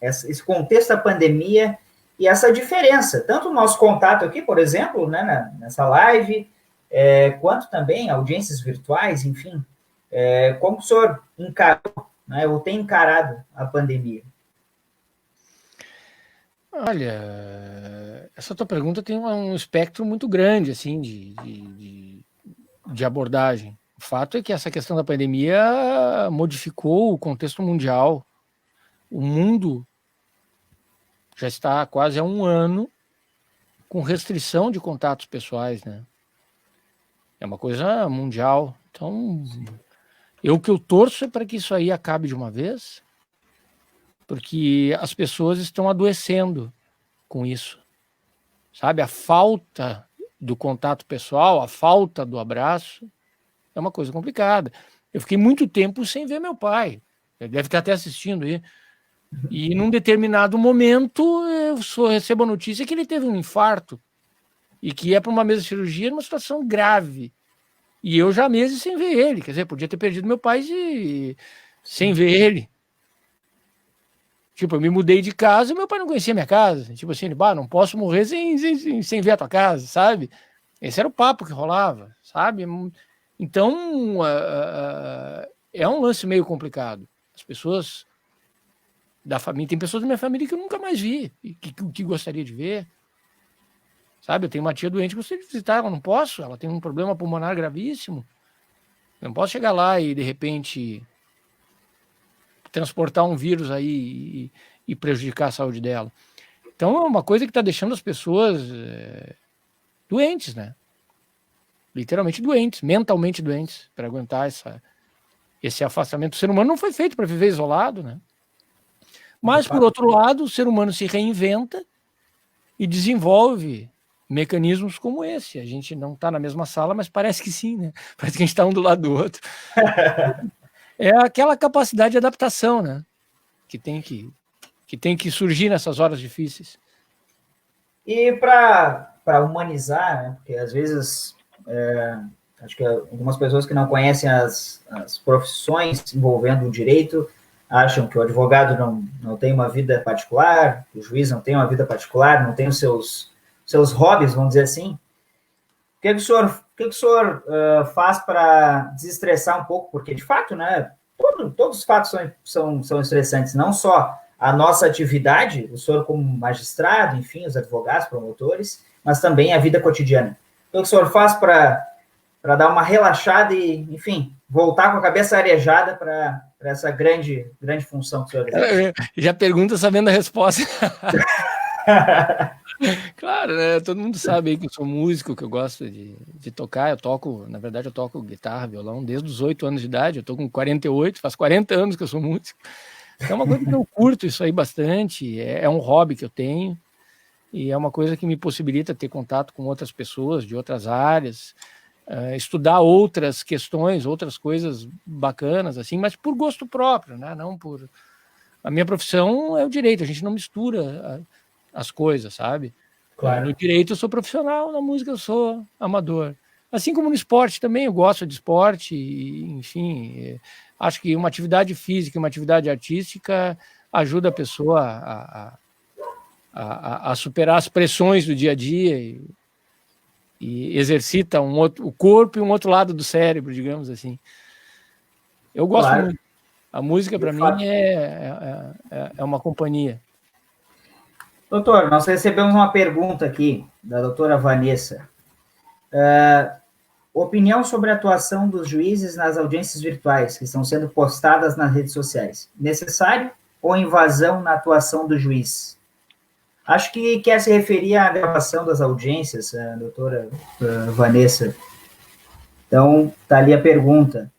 esse contexto da pandemia e essa diferença, tanto o nosso contato aqui, por exemplo, né, nessa live, quanto também audiências virtuais, enfim, como o senhor encarou, né, ou tem encarado a pandemia? Olha, essa tua pergunta tem um espectro muito grande assim de abordagem. O fato é que essa questão da pandemia modificou o contexto mundial. O mundo já está quase há um ano com restrição de contatos pessoais, né? É uma coisa mundial. Então, o que eu torço é para que isso aí acabe de uma vez, porque as pessoas estão adoecendo com isso, sabe? A falta do contato pessoal, a falta do abraço, é uma coisa complicada. Eu fiquei muito tempo sem ver meu pai. Ele deve estar até assistindo aí. E num determinado momento eu recebo a notícia que ele teve um infarto e que ia para uma mesa de cirurgia numa situação grave. E eu já meses sem ver ele. Quer dizer, podia ter perdido meu pai sem ver ele. Tipo, eu me mudei de casa e meu pai não conhecia minha casa. Tipo assim, não posso morrer sem ver a tua casa, sabe? Esse era o papo que rolava, sabe? Então, é um lance meio complicado. As pessoas da família, tem pessoas da minha família que eu nunca mais vi, que gostaria de ver. Sabe, eu tenho uma tia doente, gostaria de visitar, ela não posso, ela tem um problema pulmonar gravíssimo. Eu não posso chegar lá e, de repente, transportar um vírus aí e prejudicar a saúde dela. Então, é uma coisa que está deixando as pessoas doentes, né? Literalmente doentes, mentalmente doentes, para aguentar esse afastamento. O ser humano não foi feito para viver isolado, né? Mas, por outro lado, o ser humano se reinventa e desenvolve mecanismos como esse. A gente não está na mesma sala, mas parece que sim, né? Parece que a gente está um do lado do outro. É aquela capacidade de adaptação, né? Que tem que surgir nessas horas difíceis. E para humanizar, né? Porque às vezes acho que algumas pessoas que não conhecem as profissões envolvendo o direito acham que o advogado não tem uma vida particular, o juiz não tem uma vida particular, não tem os seus hobbies, vamos dizer assim. O que o senhor faz para desestressar um pouco? Porque, de fato, né, todos os fatos são estressantes, não só a nossa atividade, o senhor como magistrado, enfim, os advogados, promotores, mas também a vida cotidiana. O que o senhor faz para dar uma relaxada e, enfim, voltar com a cabeça arejada para essa grande função que o senhor exerce? Já pergunta sabendo a resposta. Claro, né? Todo mundo sabe aí que eu sou músico, que eu gosto de tocar. Na verdade, eu toco guitarra, violão desde os 8 anos de idade. Eu tô com 48, faz 40 anos que eu sou músico. É uma coisa que eu curto isso aí bastante. É um hobby que eu tenho e é uma coisa que me possibilita ter contato com outras pessoas de outras áreas, estudar outras questões, outras coisas bacanas, assim, mas por gosto próprio, né? Não por... A minha profissão é o direito, a gente não mistura as coisas, sabe? Claro. No direito eu sou profissional, na música eu sou amador. Assim como no esporte também, eu gosto de esporte, enfim, acho que uma atividade física, uma atividade artística ajuda a pessoa a superar as pressões do dia a dia e exercita o corpo e um outro lado do cérebro, digamos assim. Eu gosto muito. A música, para mim, é uma companhia. Doutor, nós recebemos uma pergunta aqui da doutora Vanessa. Opinião sobre a atuação dos juízes nas audiências virtuais que estão sendo postadas nas redes sociais. Necessário ou invasão na atuação do juiz? Acho que quer se referir à gravação das audiências, a doutora Vanessa. Então, está ali a pergunta.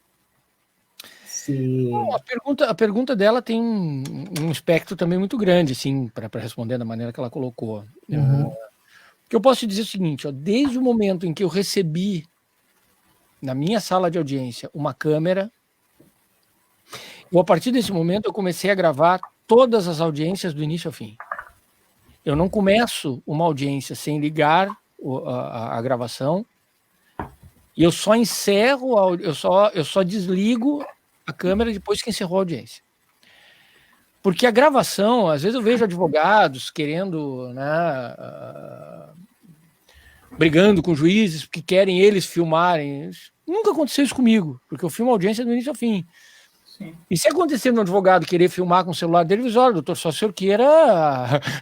A pergunta dela tem um espectro também muito grande, assim, para responder da maneira que ela colocou. Uhum. O que eu posso te dizer é o seguinte, desde o momento em que eu recebi na minha sala de audiência uma câmera, a partir desse momento eu comecei a gravar todas as audiências do início ao fim. Eu não começo uma audiência sem ligar a gravação e eu só encerro, eu só desligo a câmera depois que encerrou a audiência. Porque a gravação, às vezes eu vejo advogados querendo, né, brigando com juízes que querem eles filmarem. Nunca aconteceu isso comigo, porque eu filmo a audiência do início ao fim. Sim. E se acontecer no advogado querer filmar com o celular dele, diz, olha, doutor, só se o senhor queira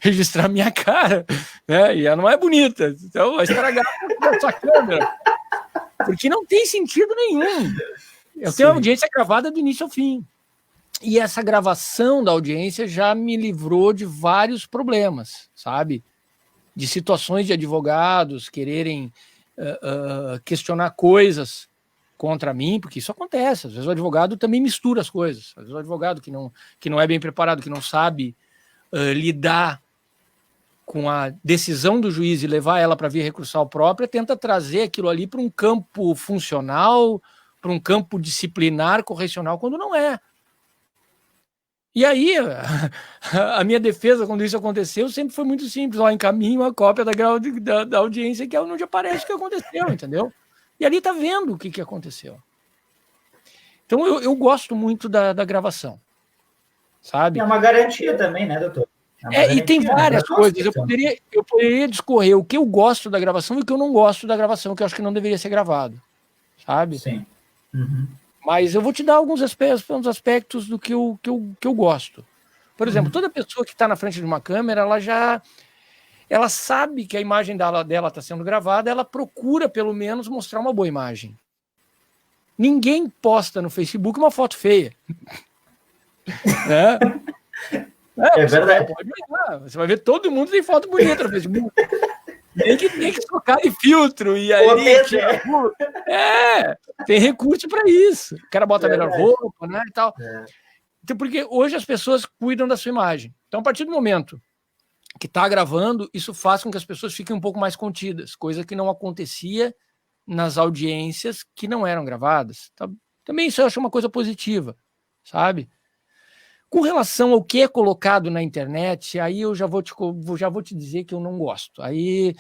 registrar minha cara, né? E ela não é bonita, então vai estragar a sua câmera. Porque não tem sentido nenhum. Eu tenho a audiência gravada do início ao fim. E essa gravação da audiência já me livrou de vários problemas, sabe? De situações de advogados quererem questionar coisas contra mim, porque isso acontece. Às vezes o advogado também mistura as coisas. Às vezes o advogado que não é bem preparado, que não sabe lidar com a decisão do juiz e levar ela para via recursal própria, tenta trazer aquilo ali para um campo funcional, para um campo disciplinar, correcional, quando não é. E aí, a minha defesa, quando isso aconteceu, sempre foi muito simples. Lá encaminho a cópia da audiência, que é onde aparece o que aconteceu, entendeu? E ali tá vendo o que aconteceu. Então, eu gosto muito da gravação, sabe? É uma garantia também, né, doutor? E tem várias coisas. Eu poderia discorrer o que eu gosto da gravação e o que eu não gosto da gravação, que eu acho que não deveria ser gravado, sabe? Sim. Uhum. Mas eu vou te dar alguns aspectos do que eu gosto. Por exemplo, toda pessoa que está na frente de uma câmera, ela sabe que a imagem dela está sendo gravada, ela procura, pelo menos, mostrar uma boa imagem. Ninguém posta no Facebook uma foto feia. Né? É verdade. Você vai ver, todo mundo tem foto bonita no Facebook. Nem que tem que trocar de filtro. E aí, tem recurso para isso. O cara bota a melhor roupa, né, e tal. Então, porque hoje as pessoas cuidam da sua imagem. Então, a partir do momento que está gravando, isso faz com que as pessoas fiquem um pouco mais contidas, coisa que não acontecia nas audiências que não eram gravadas. Também isso eu acho uma coisa positiva, sabe? Com relação ao que é colocado na internet, aí eu já vou te dizer que eu não gosto. Aí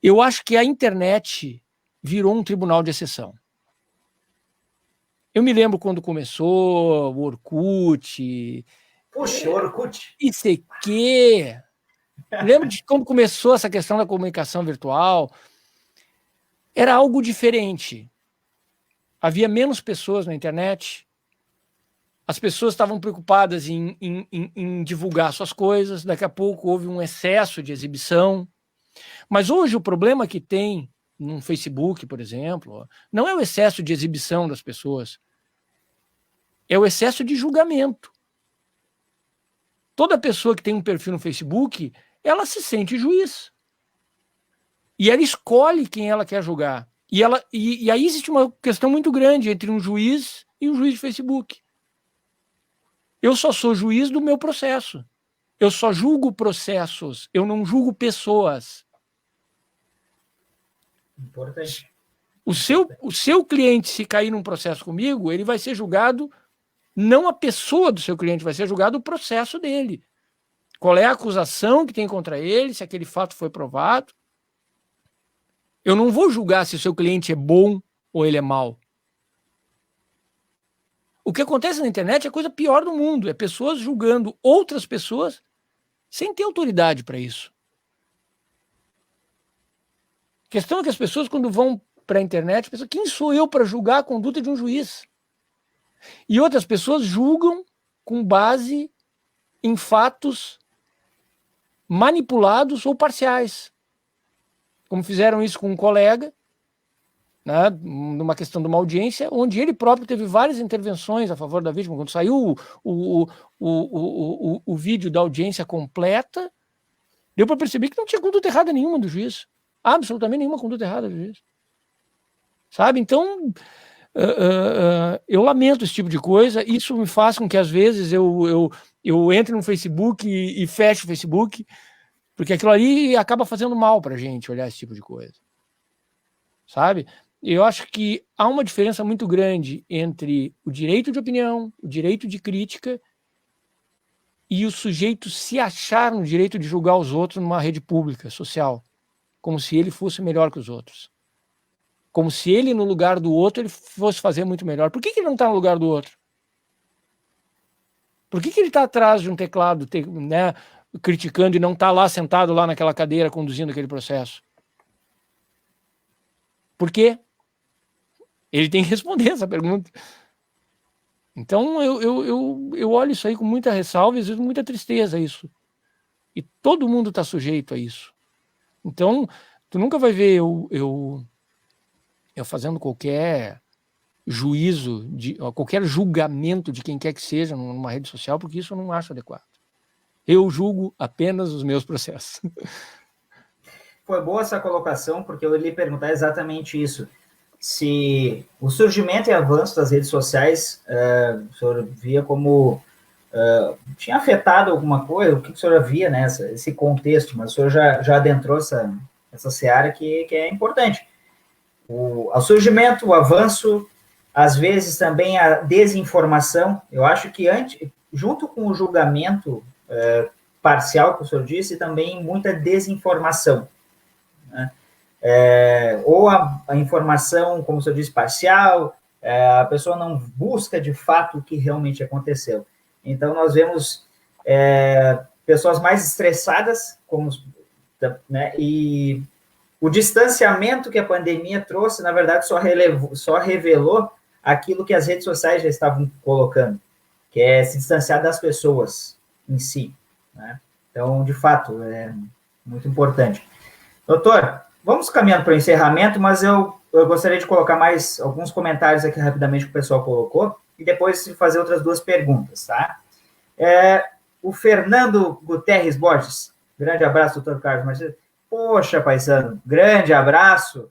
eu acho que a internet virou um tribunal de exceção. Eu me lembro quando começou o Orkut. Puxa, Orkut. ICQ. Lembro de quando começou essa questão da comunicação virtual. Era algo diferente. Havia menos pessoas na internet. As pessoas estavam preocupadas em divulgar suas coisas. Daqui a pouco houve um excesso de exibição. Mas hoje o problema que tem no Facebook, por exemplo, não é o excesso de exibição das pessoas. É o excesso de julgamento. Toda pessoa que tem um perfil no Facebook, ela se sente juiz. E ela escolhe quem ela quer julgar. E aí existe uma questão muito grande entre um juiz e um juiz de Facebook. Eu só sou juiz do meu processo. Eu só julgo processos. Eu não julgo pessoas. Importante. O seu cliente, se cair num processo comigo, ele vai ser julgado, não a pessoa do seu cliente, vai ser julgado o processo dele. Qual é a acusação que tem contra ele, se aquele fato foi provado. Eu não vou julgar se o seu cliente é bom ou ele é mau. O que acontece na internet é a coisa pior do mundo. É pessoas julgando outras pessoas sem ter autoridade para isso. A questão é que as pessoas, quando vão para a internet, pensam, quem sou eu para julgar a conduta de um juiz? E outras pessoas julgam com base em fatos manipulados ou parciais. Como fizeram isso com um colega, né, numa questão de uma audiência, onde ele próprio teve várias intervenções a favor da vítima. Quando saiu o vídeo da audiência completa, deu para perceber que não tinha conduta errada nenhuma do juiz. Absolutamente nenhuma conduta errada do juiz. Sabe? Então, eu lamento esse tipo de coisa. Isso me faz com que, às vezes, eu entre no Facebook e feche o Facebook, porque aquilo ali acaba fazendo mal para a gente olhar esse tipo de coisa. Sabe? Eu acho que há uma diferença muito grande entre o direito de opinião, o direito de crítica e o sujeito se achar no direito de julgar os outros numa rede pública, social, como se ele fosse melhor que os outros. Como se ele, no lugar do outro, ele fosse fazer muito melhor. Por que ele não está no lugar do outro? Por que ele está atrás de um teclado, né, criticando e não está lá sentado lá naquela cadeira conduzindo aquele processo? Por quê? Ele tem que responder essa pergunta. Então, eu olho isso aí com muita ressalva e às vezes muita tristeza, isso. E todo mundo está sujeito a isso. Então, tu nunca vai ver eu fazendo qualquer juízo, qualquer julgamento de quem quer que seja numa rede social, porque isso eu não acho adequado. Eu julgo apenas os meus processos. Foi boa essa colocação, porque eu ia lhe perguntar exatamente isso. Se o surgimento e avanço das redes sociais, o senhor via como tinha afetado alguma coisa? O que o senhor via nessa, esse contexto? Mas o senhor já adentrou essa seara que é importante. O surgimento, o avanço, às vezes também a desinformação. Eu acho que junto com o julgamento parcial que o senhor disse, também muita desinformação, né? Ou a informação, como o senhor disse, parcial, a pessoa não busca de fato o que realmente aconteceu. Então, nós vemos pessoas mais estressadas, né, e o distanciamento que a pandemia trouxe, na verdade, só revelou aquilo que as redes sociais já estavam colocando, que é se distanciar das pessoas em si, né? Então, de fato, é muito importante. Doutor, vamos caminhando para o encerramento, mas eu gostaria de colocar mais alguns comentários aqui rapidamente que o pessoal colocou, e depois fazer outras duas perguntas, tá? O Fernando Guterres Borges, grande abraço, doutor Carlos Martins. Poxa, paisano, grande abraço,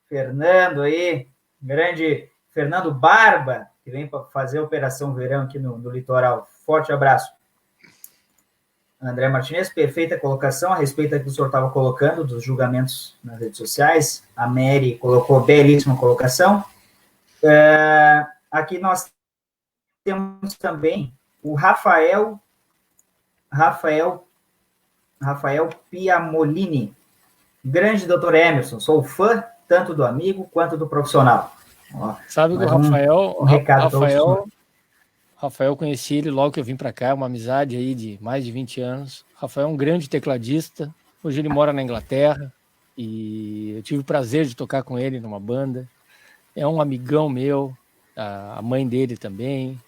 Fernando aí, grande Fernando Barba, que vem para fazer a Operação Verão aqui no litoral. Forte abraço. André Martinez, perfeita colocação a respeito do que o senhor estava colocando, dos julgamentos nas redes sociais. A Mary colocou belíssima colocação. Aqui nós temos também o Rafael Piamolini. Grande doutor Emerson, sou fã tanto do amigo quanto do profissional. Ó, sabe que o Rafael, conheci ele logo que eu vim para cá, uma amizade aí de mais de 20 anos. Rafael é um grande tecladista, hoje ele mora na Inglaterra e eu tive o prazer de tocar com ele numa banda. É um amigão meu, a mãe dele também,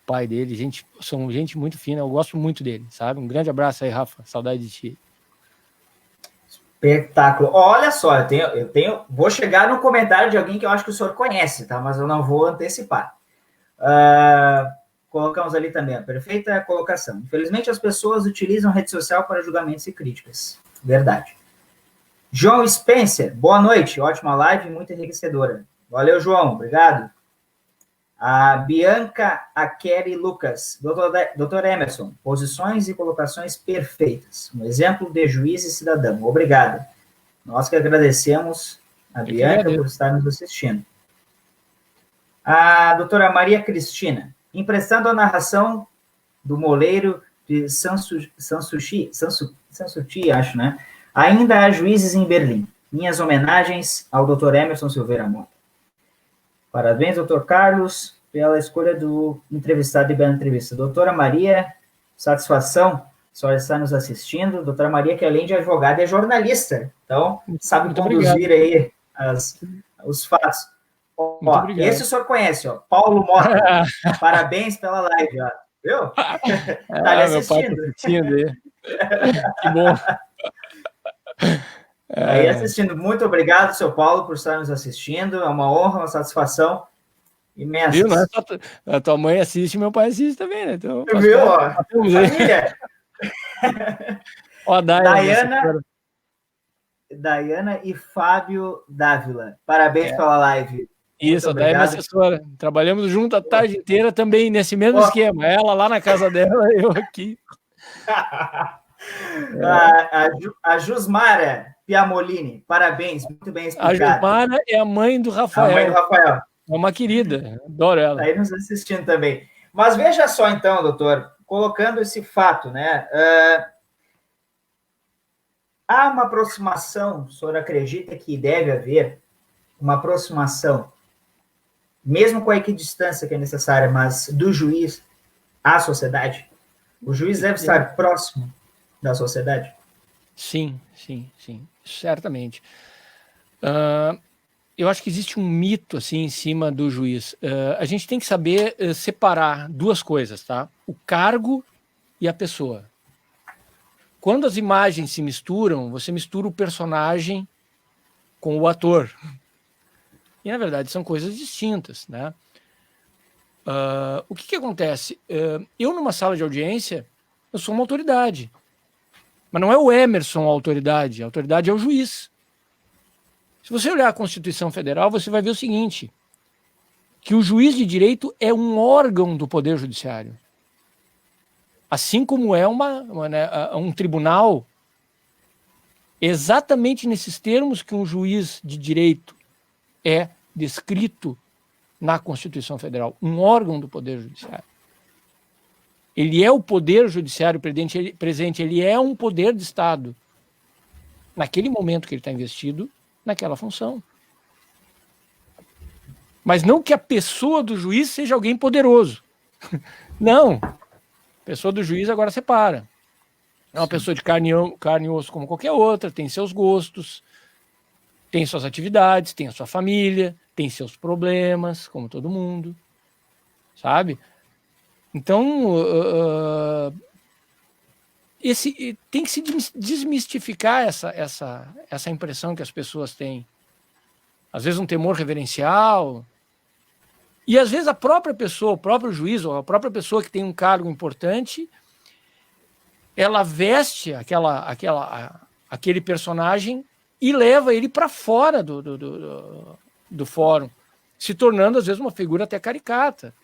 o pai dele, são gente muito fina, eu gosto muito dele, sabe? Um grande abraço aí, Rafa, saudade de ti. Espetáculo. Olha só, vou chegar no comentário de alguém que eu acho que o senhor conhece, tá? Mas eu não vou antecipar. Colocamos ali também a perfeita colocação. Infelizmente, as pessoas utilizam a rede social para julgamentos e críticas. Verdade. João Spencer, boa noite. Ótima live, muito enriquecedora. Valeu, João. Obrigado. A Bianca Akeri Lucas. Doutor Emerson, posições e colocações perfeitas. Um exemplo de juiz e cidadão. Obrigado. Nós que agradecemos a Bianca por estar nos assistindo. A doutora Maria Cristina. Emprestando a narração do moleiro de Sanssouci, acho, né? Ainda há juízes em Berlim. Minhas homenagens ao Dr. Emerson Silveira Mota. Parabéns, doutor Carlos, pela escolha do entrevistado e bela entrevista. Doutora Maria, satisfação, a senhora está nos assistindo. Doutora Maria, que além de advogada, é jornalista. Então, sabe muito conduzir aí os fatos. Ó, esse o senhor conhece, ó, Paulo Mota. Parabéns pela live, ó. Viu? Tá ali assistindo. Meu pai tá assistindo aí. Que bom. Aí assistindo. Muito obrigado, seu Paulo, por estar nos assistindo. É uma honra, uma satisfação imensa. Viu? Não é só a tua mãe assiste, meu pai assiste também, né? Então, viu? Família. Ó, Diana e Fábio Dávila. Parabéns pela live. Isso, a Day é minha assessora. Trabalhamos junto a tarde inteira também nesse mesmo esquema. Ela lá na casa dela, eu aqui. A Jusmara Piamolini, parabéns, muito bem explicado. A Jusmara é a mãe do Rafael. A mãe do Rafael. É uma querida, adoro ela. Está aí nos assistindo também. Mas veja só então, doutor, colocando esse fato, né? Há uma aproximação, o senhor acredita que deve haver uma aproximação, mesmo com a equidistância que é necessária, mas do juiz à sociedade? O juiz deve estar próximo da sociedade? Sim, certamente. Eu acho que existe um mito assim em cima do juiz. A gente tem que saber separar duas coisas, tá? O cargo e a pessoa. Quando as imagens se misturam, você mistura o personagem com o ator. E, na verdade, são coisas distintas, né? O que acontece? Eu, numa sala de audiência, eu sou uma autoridade. Mas não é o Emerson a autoridade é o juiz. Se você olhar a Constituição Federal, você vai ver o seguinte, que o juiz de direito é um órgão do Poder Judiciário. Assim como é um tribunal, exatamente nesses termos que um juiz de direito é descrito na Constituição Federal, um órgão do Poder Judiciário. Ele é o Poder Judiciário presente, ele é um poder de Estado, naquele momento que ele está investido naquela função. Mas não que a pessoa do juiz seja alguém poderoso. Não. A pessoa do juiz agora separa. É uma pessoa de carne e osso como qualquer outra, tem seus gostos, tem suas atividades, tem a sua família, tem seus problemas, como todo mundo, sabe? Então, tem que se desmistificar essa impressão que as pessoas têm. Às vezes um temor reverencial, e às vezes a própria pessoa, o próprio juiz, ou a própria pessoa que tem um cargo importante, ela veste aquele personagem e leva ele para fora do fórum, se tornando, às vezes, uma figura até caricata.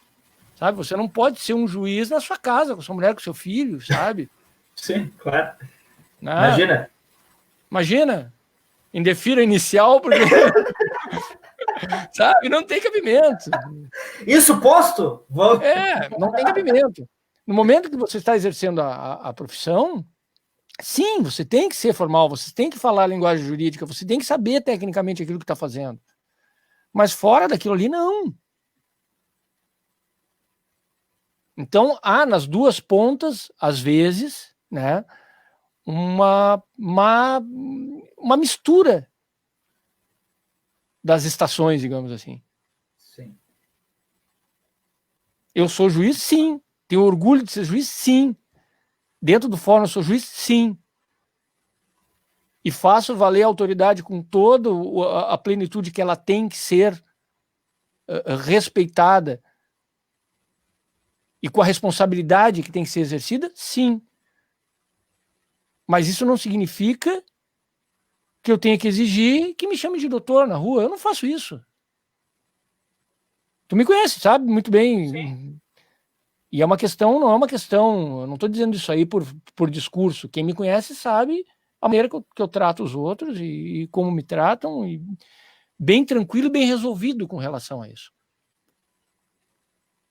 Sabe? Você não pode ser um juiz na sua casa, com sua mulher, com seu filho, sabe? Sim, claro. Ah, imagina, em defesa inicial, porque... sabe? Não tem cabimento. Isso posto? Não tem cabimento. No momento que você está exercendo a profissão, sim, você tem que ser formal, você tem que falar a linguagem jurídica, você tem que saber tecnicamente aquilo que está fazendo. Mas fora daquilo ali, não. Então, há nas duas pontas, às vezes, né, uma mistura das estações, digamos assim. Sim. Eu sou juiz? Sim. Tenho orgulho de ser juiz? Sim. Dentro do fórum eu sou juiz? Sim. E faço valer a autoridade com toda a plenitude que ela tem que ser respeitada e com a responsabilidade que tem que ser exercida? Sim. Mas isso não significa que eu tenha que exigir que me chame de doutor na rua. Eu não faço isso. Tu me conhece, sabe muito bem. Sim. E é uma questão, não é uma questão, eu não estou dizendo isso aí por discurso. Quem me conhece sabe a maneira que eu trato os outros e como me tratam, e bem tranquilo e bem resolvido com relação a isso.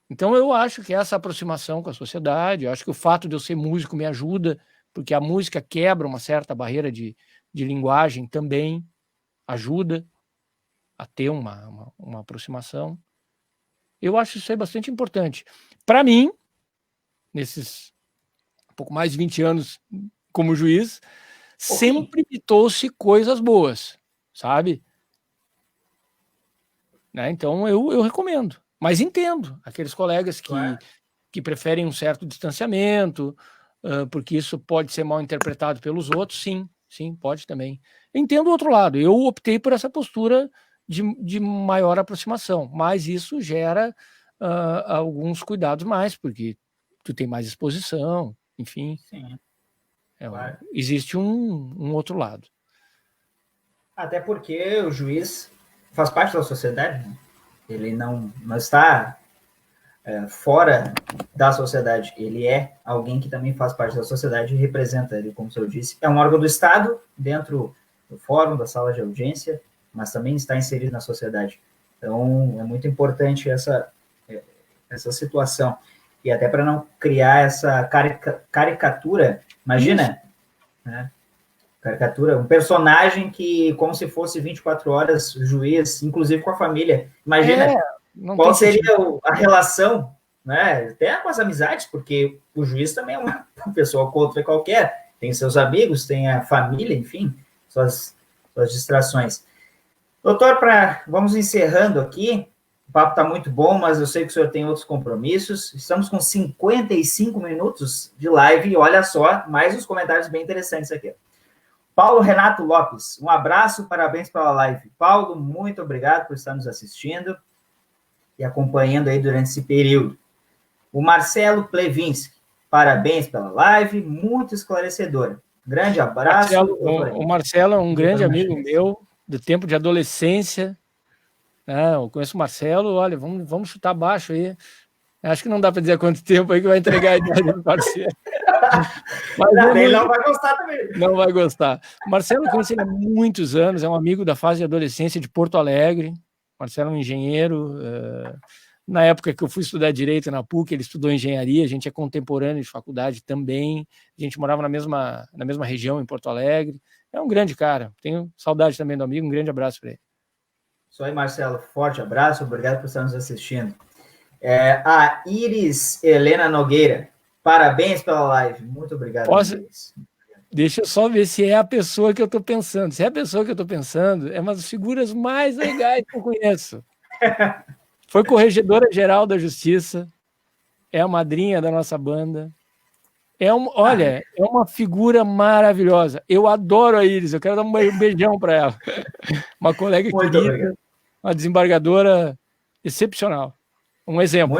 Então eu acho que essa aproximação com a sociedade, eu acho que o fato de eu ser músico me ajuda, porque a música quebra uma certa barreira de linguagem também, ajuda a ter uma aproximação. Eu acho isso aí bastante importante. Para mim, nesses pouco mais de 20 anos como juiz, sempre me trouxe coisas boas, sabe? Né? Então eu recomendo. Mas entendo aqueles colegas que preferem um certo distanciamento, porque isso pode ser mal interpretado pelos outros. Sim, pode também. Entendo o outro lado. Eu optei por essa postura de maior aproximação, mas isso gera alguns cuidados mais, porque tu tem mais exposição, enfim. Sim. Claro. Existe um outro lado. Até porque o juiz faz parte da sociedade, né? Ele não está fora da sociedade, ele é alguém que também faz parte da sociedade e representa ele, como o senhor disse. É um órgão do Estado, dentro do fórum, da sala de audiência, mas também está inserido na sociedade. Então, é muito importante essa situação. E até para não criar essa caricatura, imagina, né? Caricatura, um personagem que, como se fosse 24 horas, juiz, inclusive com a família. Imagina qual seria a relação né? Até com as amizades, porque o juiz também é uma pessoa contra qualquer, tem seus amigos, tem a família, enfim, suas distrações. Doutor, vamos encerrando aqui. O papo está muito bom, mas eu sei que o senhor tem outros compromissos. Estamos com 55 minutos de live e olha só, mais uns comentários bem interessantes aqui. Paulo Renato Lopes, um abraço, parabéns pela live. Paulo, muito obrigado por estar nos assistindo e acompanhando aí durante esse período. O Marcelo Plevinski, parabéns pela live, muito esclarecedora. Grande abraço. O Marcelo é um grande amigo meu, do tempo de adolescência. Eu conheço o Marcelo, olha, vamos chutar baixo aí. Acho que não dá para dizer quanto tempo aí que vai entregar a idade do parceiro. Mas ele não vai gostar também. Não vai gostar. Marcelo conhece ele há muitos anos, é um amigo da fase de adolescência de Porto Alegre. Marcelo é um engenheiro. Na época que eu fui estudar Direito na PUC, ele estudou Engenharia, a gente é contemporâneo de faculdade também. A gente morava na mesma região, em Porto Alegre. É um grande cara. Tenho saudade também do amigo, um grande abraço para ele. Isso aí, Marcelo. Forte abraço, obrigado por estar nos assistindo. A Iris Helena Nogueira, parabéns pela live. Muito obrigado. Deixa eu só ver se é a pessoa que eu estou pensando. Se é a pessoa que eu estou pensando, é uma das figuras mais legais que eu conheço. Foi corregedora-geral da Justiça, é a madrinha da nossa banda. É uma figura maravilhosa. Eu adoro a Iris, eu quero dar um beijão para ela. Uma colega querida, uma desembargadora excepcional. Um exemplo.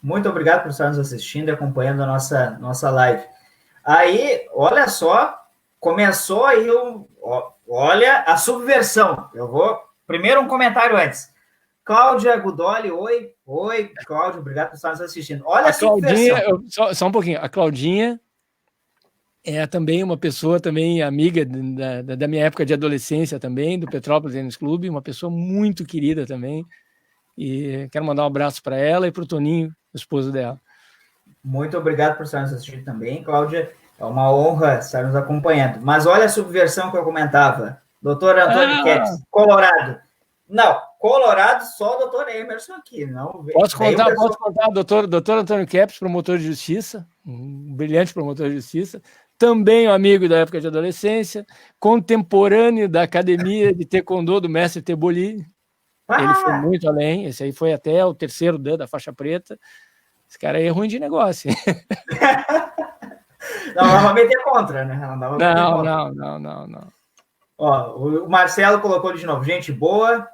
Muito obrigado por estar nos assistindo e acompanhando a nossa live. Aí, olha só, começou aí, olha a subversão. Eu vou, primeiro um comentário antes. Cláudia Gudoli, oi, Cláudia, obrigado por estar nos assistindo. Olha a Claudinha, só um pouquinho, a Claudinha é também uma pessoa, também amiga da minha época de adolescência também, do Petrópolis Tênis Clube, uma pessoa muito querida também, e quero mandar um abraço para ela e para o Toninho, esposo dela. Muito obrigado por estar nos assistindo também, Cláudia, é uma honra estar nos acompanhando. Mas olha a subversão que eu comentava, doutor Antônio Kepes, Colorado. Não, Colorado, só o doutor Emerson aqui. Não, posso contar, doutor Antônio Kepes, promotor de justiça, um brilhante promotor de justiça, também um amigo da época de adolescência, contemporâneo da academia de taekwondo do mestre Teboli. Ele foi muito além, esse aí foi até o terceiro dan da faixa preta. Esse cara aí é ruim de negócio. Não vai meter contra, né? Não. Ó, o Marcelo colocou de novo, gente boa,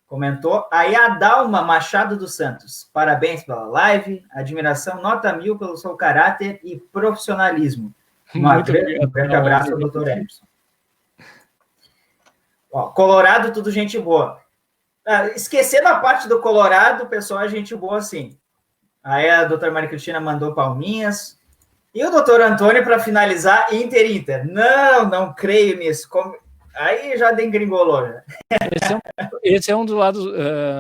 comentou. Aí a Dalma Machado dos Santos, parabéns pela live, admiração nota 1000 pelo seu caráter e profissionalismo. Um grande abraço ao doutor Emerson. Ó, Colorado, tudo gente boa. Esquecendo a parte do Colorado, o pessoal é gente boa sim. Aí a doutora Maria Cristina mandou palminhas. E o doutor Antônio, para finalizar, Inter. Não creio nisso. Aí já degringolou. Né? Esse é um dos lados,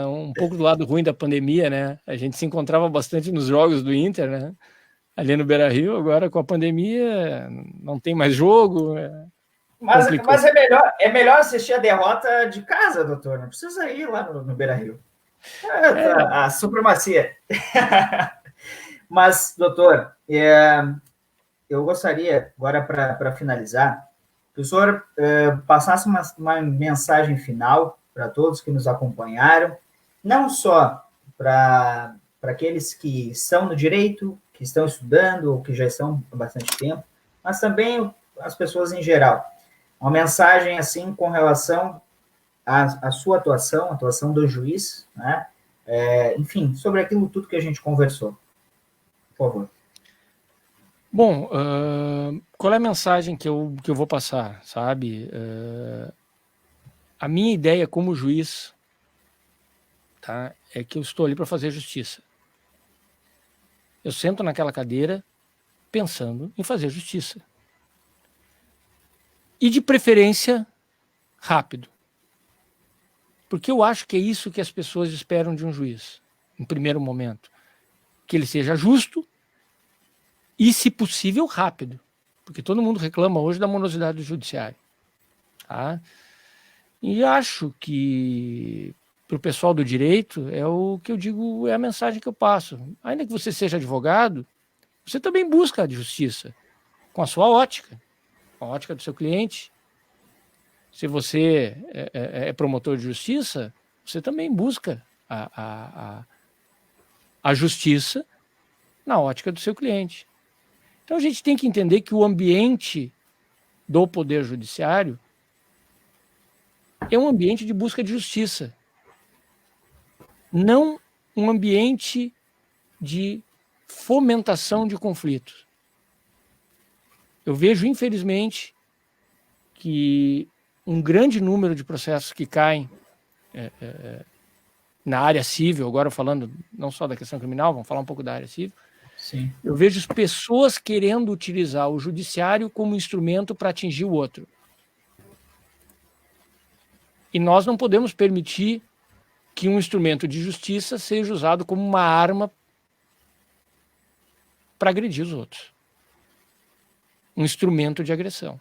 um pouco do lado ruim da pandemia, né? A gente se encontrava bastante nos jogos do Inter, né? Ali no Beira-Rio, agora com a pandemia não tem mais jogo. Mas é melhor assistir a derrota de casa, doutor. Não precisa ir lá no Beira-Rio. A supremacia. Mas, doutor, eu gostaria, agora para finalizar, que o senhor passasse uma mensagem final para todos que nos acompanharam, não só para aqueles que estão no direito, que estão estudando ou que já estão há bastante tempo, mas também as pessoas em geral. Uma mensagem, assim, com relação à sua atuação, a atuação do juiz, né? Enfim, sobre aquilo tudo que a gente conversou. Por favor. Bom, qual é a mensagem que eu vou passar, sabe? A minha ideia como juiz, tá, é que eu estou ali para fazer justiça. Eu sento naquela cadeira pensando em fazer justiça. E de preferência, rápido. Porque eu acho que é isso que as pessoas esperam de um juiz, em primeiro momento. Que ele seja justo e, se possível, rápido. Porque todo mundo reclama hoje da morosidade do judiciário. Tá? E acho que para o pessoal do direito é o que eu digo, é a mensagem que eu passo. Ainda que você seja advogado, você também busca a justiça com a sua ótica, com a ótica do seu cliente. Se você é promotor de justiça, você também busca a justiça na ótica do seu cliente. Então a gente tem que entender que o ambiente do Poder Judiciário é um ambiente de busca de justiça, não um ambiente de fomentação de conflitos. Eu vejo, infelizmente, que um grande número de processos que caem na área civil, agora falando não só da questão criminal, vamos falar um pouco da área civil. Sim. Eu vejo pessoas querendo utilizar o judiciário como instrumento para atingir o outro. E nós não podemos permitir que um instrumento de justiça seja usado como uma arma para agredir os outros. Um instrumento de agressão.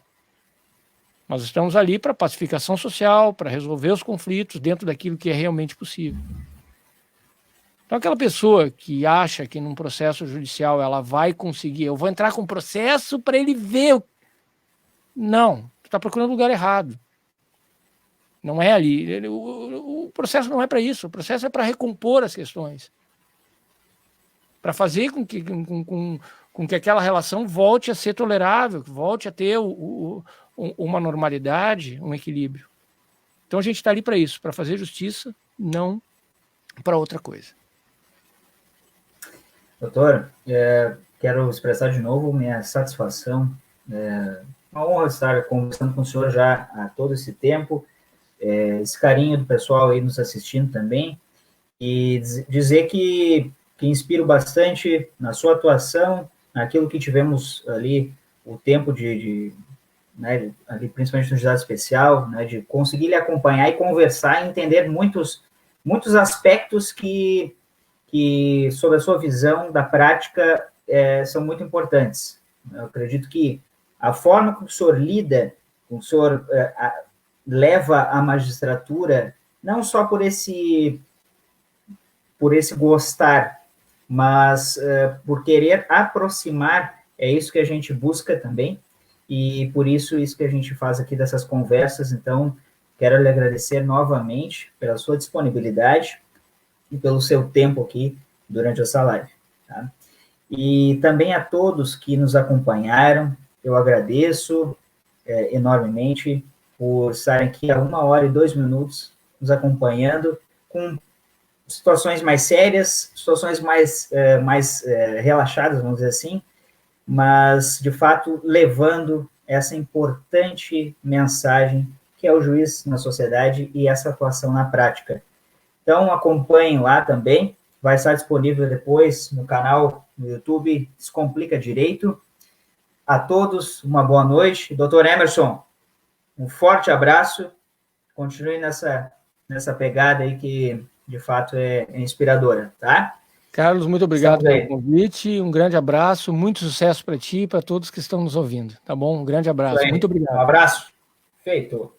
Nós estamos ali para pacificação social, para resolver os conflitos dentro daquilo que é realmente possível. Então, aquela pessoa que acha que num processo judicial ela vai conseguir, eu vou entrar com um processo para ele ver. Não, tu está procurando o lugar errado. Não é ali. O processo não é para isso. O processo é para recompor as questões. Para fazer com que aquela relação volte a ser tolerável, volte a ter uma normalidade, um equilíbrio. Então a gente está ali para isso, para fazer justiça, não para outra coisa. Doutor, quero expressar de novo minha satisfação. Uma honra estar conversando com o senhor já há todo esse tempo, esse carinho do pessoal aí nos assistindo também, e dizer que inspiro bastante na sua atuação, naquilo que tivemos ali, o tempo né, ali, principalmente no Juizado Especial, né, de conseguir lhe acompanhar e conversar e entender muitos aspectos que sob a sua visão da prática, são muito importantes. Eu acredito que a forma como o senhor lida, como o senhor leva a magistratura, não só por esse gostar, mas por querer aproximar, é isso que a gente busca também, e por isso que a gente faz aqui dessas conversas. Então, quero lhe agradecer novamente pela sua disponibilidade e pelo seu tempo aqui durante essa live. Tá? E também a todos que nos acompanharam, eu agradeço enormemente por estarem aqui há 1 hora e 2 minutos nos acompanhando, com situações mais sérias, situações mais relaxadas, vamos dizer assim, mas, de fato, levando essa importante mensagem que é o juiz na sociedade e essa atuação na prática. Então, acompanhem lá também, vai estar disponível depois no canal no YouTube Descomplica Direito. A todos, uma boa noite. Doutor Emerson, um forte abraço, continue nessa pegada aí que, de fato, é inspiradora, tá? Carlos, muito obrigado pelo convite, um grande abraço, muito sucesso para ti e para todos que estão nos ouvindo, tá bom? Um grande abraço, muito obrigado. Um abraço, feito.